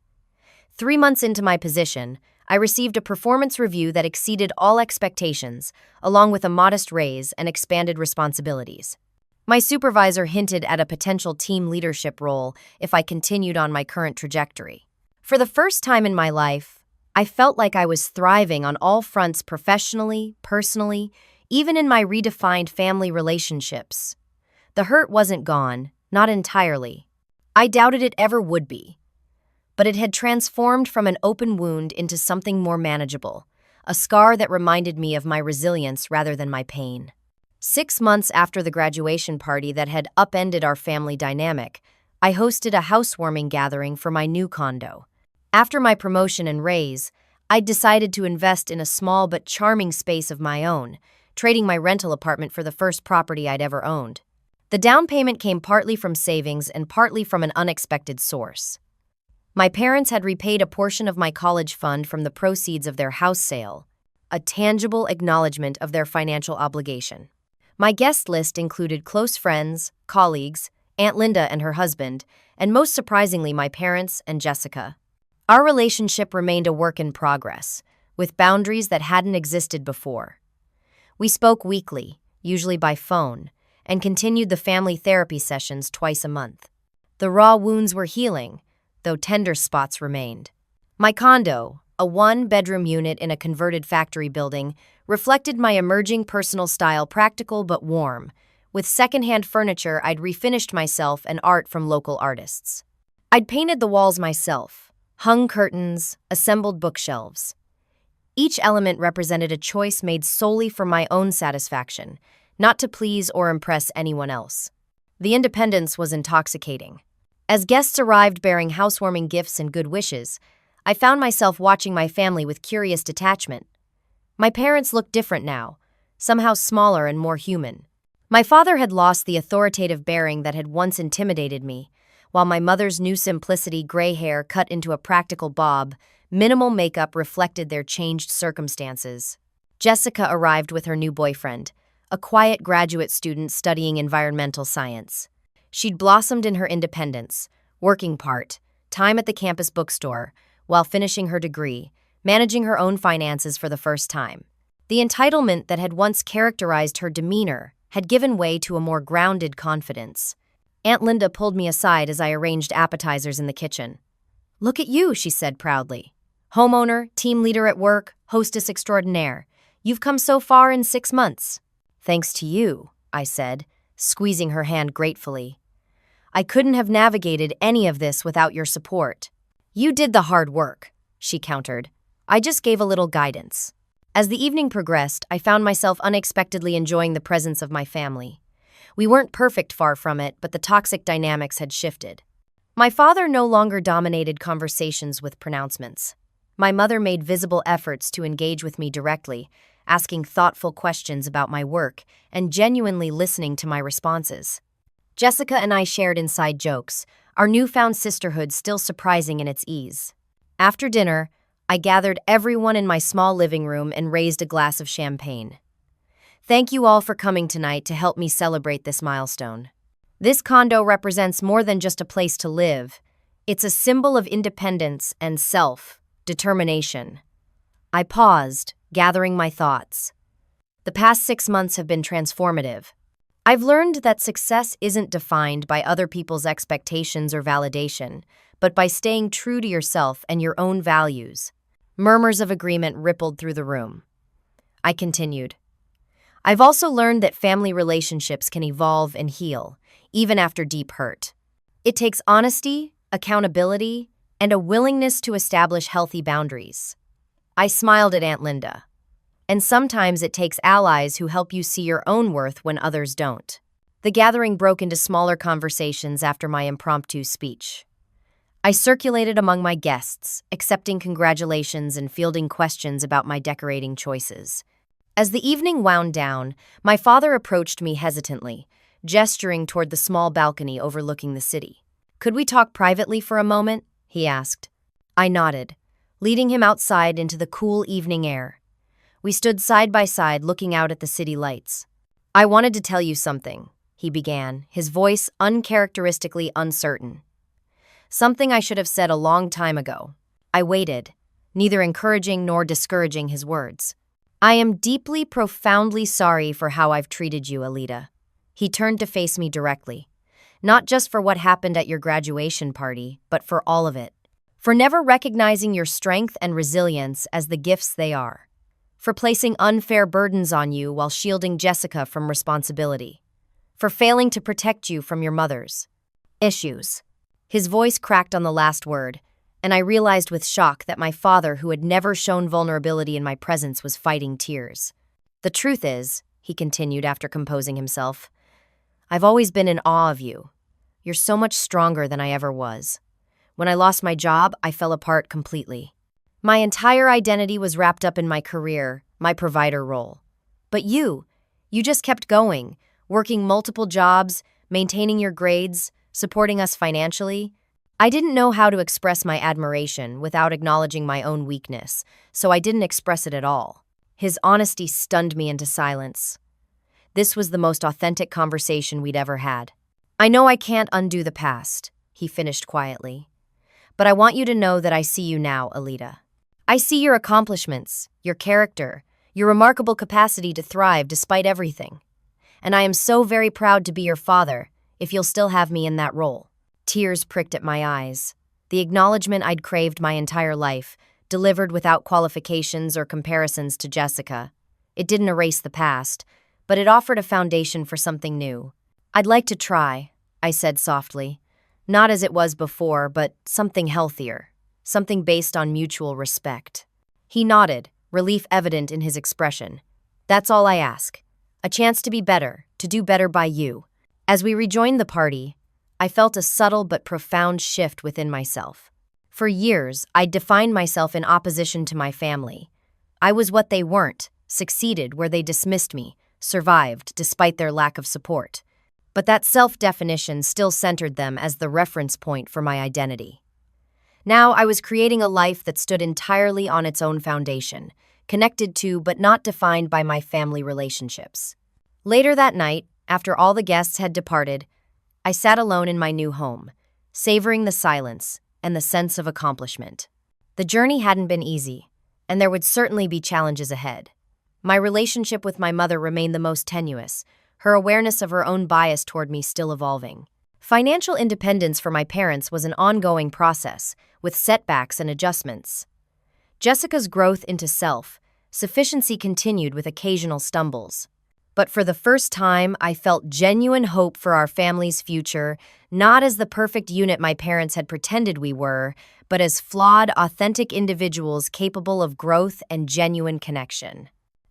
S1: 3 months into my position, I received a performance review that exceeded all expectations, along with a modest raise and expanded responsibilities. My supervisor hinted at a potential team leadership role if I continued on my current trajectory. For the first time in my life, I felt like I was thriving on all fronts professionally, personally, even in my redefined family relationships. The hurt wasn't gone, not entirely. I doubted it ever would be. But it had transformed from an open wound into something more manageable, a scar that reminded me of my resilience rather than my pain. 6 months after the graduation party that had upended our family dynamic, I hosted a housewarming gathering for my new condo. After my promotion and raise, I'd decided to invest in a small but charming space of my own, trading my rental apartment for the first property I'd ever owned. The down payment came partly from savings and partly from an unexpected source. My parents had repaid a portion of my college fund from the proceeds of their house sale, a tangible acknowledgement of their financial obligation. My guest list included close friends, colleagues, Aunt Linda and her husband, and most surprisingly, my parents and Jessica. Our relationship remained a work in progress, with boundaries that hadn't existed before. We spoke weekly, usually by phone, and continued the family therapy sessions twice a month. The raw wounds were healing, though tender spots remained. My condo, a 1-bedroom unit in a converted factory building, reflected my emerging personal style, practical but warm, with secondhand furniture I'd refinished myself and art from local artists. I'd painted the walls myself, hung curtains, assembled bookshelves. Each element represented a choice made solely for my own satisfaction, not to please or impress anyone else. The independence was intoxicating. As guests arrived bearing housewarming gifts and good wishes, I found myself watching my family with curious detachment. My parents looked different now, somehow smaller and more human. My father had lost the authoritative bearing that had once intimidated me, while my mother's new simplicity, gray hair cut into a practical bob, minimal makeup reflected their changed circumstances. Jessica arrived with her new boyfriend, a quiet graduate student studying environmental science. She'd blossomed in her independence, working part-time at the campus bookstore, while finishing her degree, managing her own finances for the first time. The entitlement that had once characterized her demeanor had given way to a more grounded confidence. Aunt Linda pulled me aside as I arranged appetizers in the kitchen. "Look at you," she said proudly. "Homeowner, team leader at work, hostess extraordinaire. You've come so far in 6 months." "Thanks to you," I said, squeezing her hand gratefully. "I couldn't have navigated any of this without your support." "You did the hard work," she countered. "I just gave a little guidance." As the evening progressed, I found myself unexpectedly enjoying the presence of my family. We weren't perfect, far from it, but the toxic dynamics had shifted. My father no longer dominated conversations with pronouncements. My mother made visible efforts to engage with me directly, asking thoughtful questions about my work and genuinely listening to my responses. Jessica and I shared inside jokes, our newfound sisterhood still surprising in its ease. After dinner, I gathered everyone in my small living room and raised a glass of champagne. "Thank you all for coming tonight to help me celebrate this milestone. This condo represents more than just a place to live. It's a symbol of independence and self-determination." I paused, gathering my thoughts. The past 6 months have been transformative. I've learned that success isn't defined by other people's expectations or validation, but by staying true to yourself and your own values. Murmurs of agreement rippled through the room. I continued. I've also learned that family relationships can evolve and heal, even after deep hurt. It takes honesty, accountability, and a willingness to establish healthy boundaries. I smiled at Aunt Linda. And sometimes it takes allies who help you see your own worth when others don't. The gathering broke into smaller conversations after my impromptu speech. I circulated among my guests, accepting congratulations and fielding questions about my decorating choices. As the evening wound down, my father approached me hesitantly, gesturing toward the small balcony overlooking the city. "Could we talk privately for a moment?" he asked. I nodded, leading him outside into the cool evening air. We stood side by side looking out at the city lights. "I wanted to tell you something," he began, his voice uncharacteristically uncertain. "Something I should have said a long time ago." I waited, neither encouraging nor discouraging his words. "I am deeply, profoundly sorry for how I've treated you, Alita." He turned to face me directly. "Not just for what happened at your graduation party, but for all of it. For never recognizing your strength and resilience as the gifts they are. For placing unfair burdens on you while shielding Jessica from responsibility. For failing to protect you from your mother's issues." His voice cracked on the last word, and I realized with shock that my father, who had never shown vulnerability in my presence, was fighting tears. "The truth is," he continued after composing himself, "I've always been in awe of you. You're so much stronger than I ever was. When I lost my job, I fell apart completely. My entire identity was wrapped up in my career, my provider role. But you just kept going, working multiple jobs, maintaining your grades, supporting us financially. I didn't know how to express my admiration without acknowledging my own weakness, so I didn't express it at all." His honesty stunned me into silence. This was the most authentic conversation we'd ever had. "I know I can't undo the past," he finished quietly. "But I want you to know that I see you now, Alita. I see your accomplishments, your character, your remarkable capacity to thrive despite everything. And I am so very proud to be your father, if you'll still have me in that role." Tears pricked at my eyes. The acknowledgement I'd craved my entire life, delivered without qualifications or comparisons to Jessica. It didn't erase the past, but it offered a foundation for something new. "I'd like to try," I said softly. "Not as it was before, but something healthier, something based on mutual respect." He nodded, relief evident in his expression. "That's all I ask. A chance to be better, to do better by you." As we rejoined the party, I felt a subtle but profound shift within myself. For years, I'd defined myself in opposition to my family. I was what they weren't, succeeded where they dismissed me, survived despite their lack of support. But that self-definition still centered them as the reference point for my identity. Now I was creating a life that stood entirely on its own foundation, connected to but not defined by my family relationships. Later that night, after all the guests had departed, I sat alone in my new home, savoring the silence and the sense of accomplishment. The journey hadn't been easy, and there would certainly be challenges ahead. My relationship with my mother remained the most tenuous, her awareness of her own bias toward me still evolving. Financial independence for my parents was an ongoing process, with setbacks and adjustments. Jessica's growth into self-sufficiency continued with occasional stumbles. But for the first time, I felt genuine hope for our family's future, not as the perfect unit my parents had pretended we were, but as flawed, authentic individuals capable of growth and genuine connection.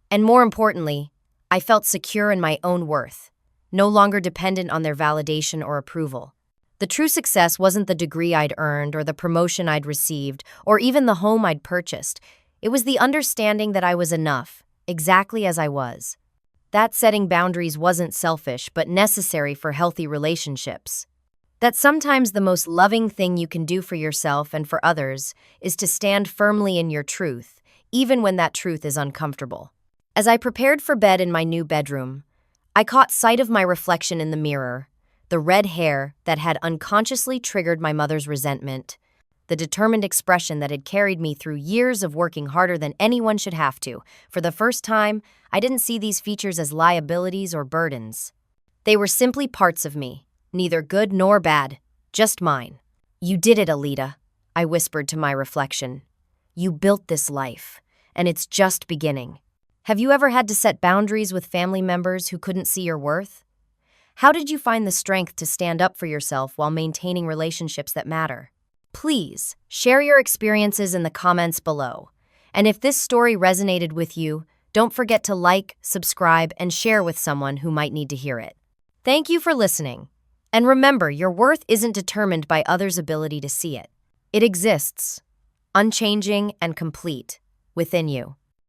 S1: And more importantly, I felt secure in my own worth, no longer dependent on their validation or approval. The true success wasn't the degree I'd earned or the promotion I'd received or even the home I'd purchased. It was the understanding that I was enough, exactly as I was. That setting boundaries wasn't selfish but necessary for healthy relationships. That sometimes the most loving thing you can do for yourself and for others is to stand firmly in your truth, even when that truth is uncomfortable. As I prepared for bed in my new bedroom, I caught sight of my reflection in the mirror, the red hair that had unconsciously triggered my mother's resentment, the determined expression that had carried me through years of working harder than anyone should have to. For the first time, I didn't see these features as liabilities or burdens. They were simply parts of me, neither good nor bad, just mine. "You did it, Alita," I whispered to my reflection. "You built this life, and it's just beginning." Have you ever had to set boundaries with family members who couldn't see your worth? How did you find the strength to stand up for yourself while maintaining relationships that matter? Please share your experiences in the comments below. And if this story resonated with you, don't forget to like, subscribe, and share with someone who might need to hear it. Thank you for listening. And remember, your worth isn't determined by others' ability to see it. It exists, unchanging and complete, within you.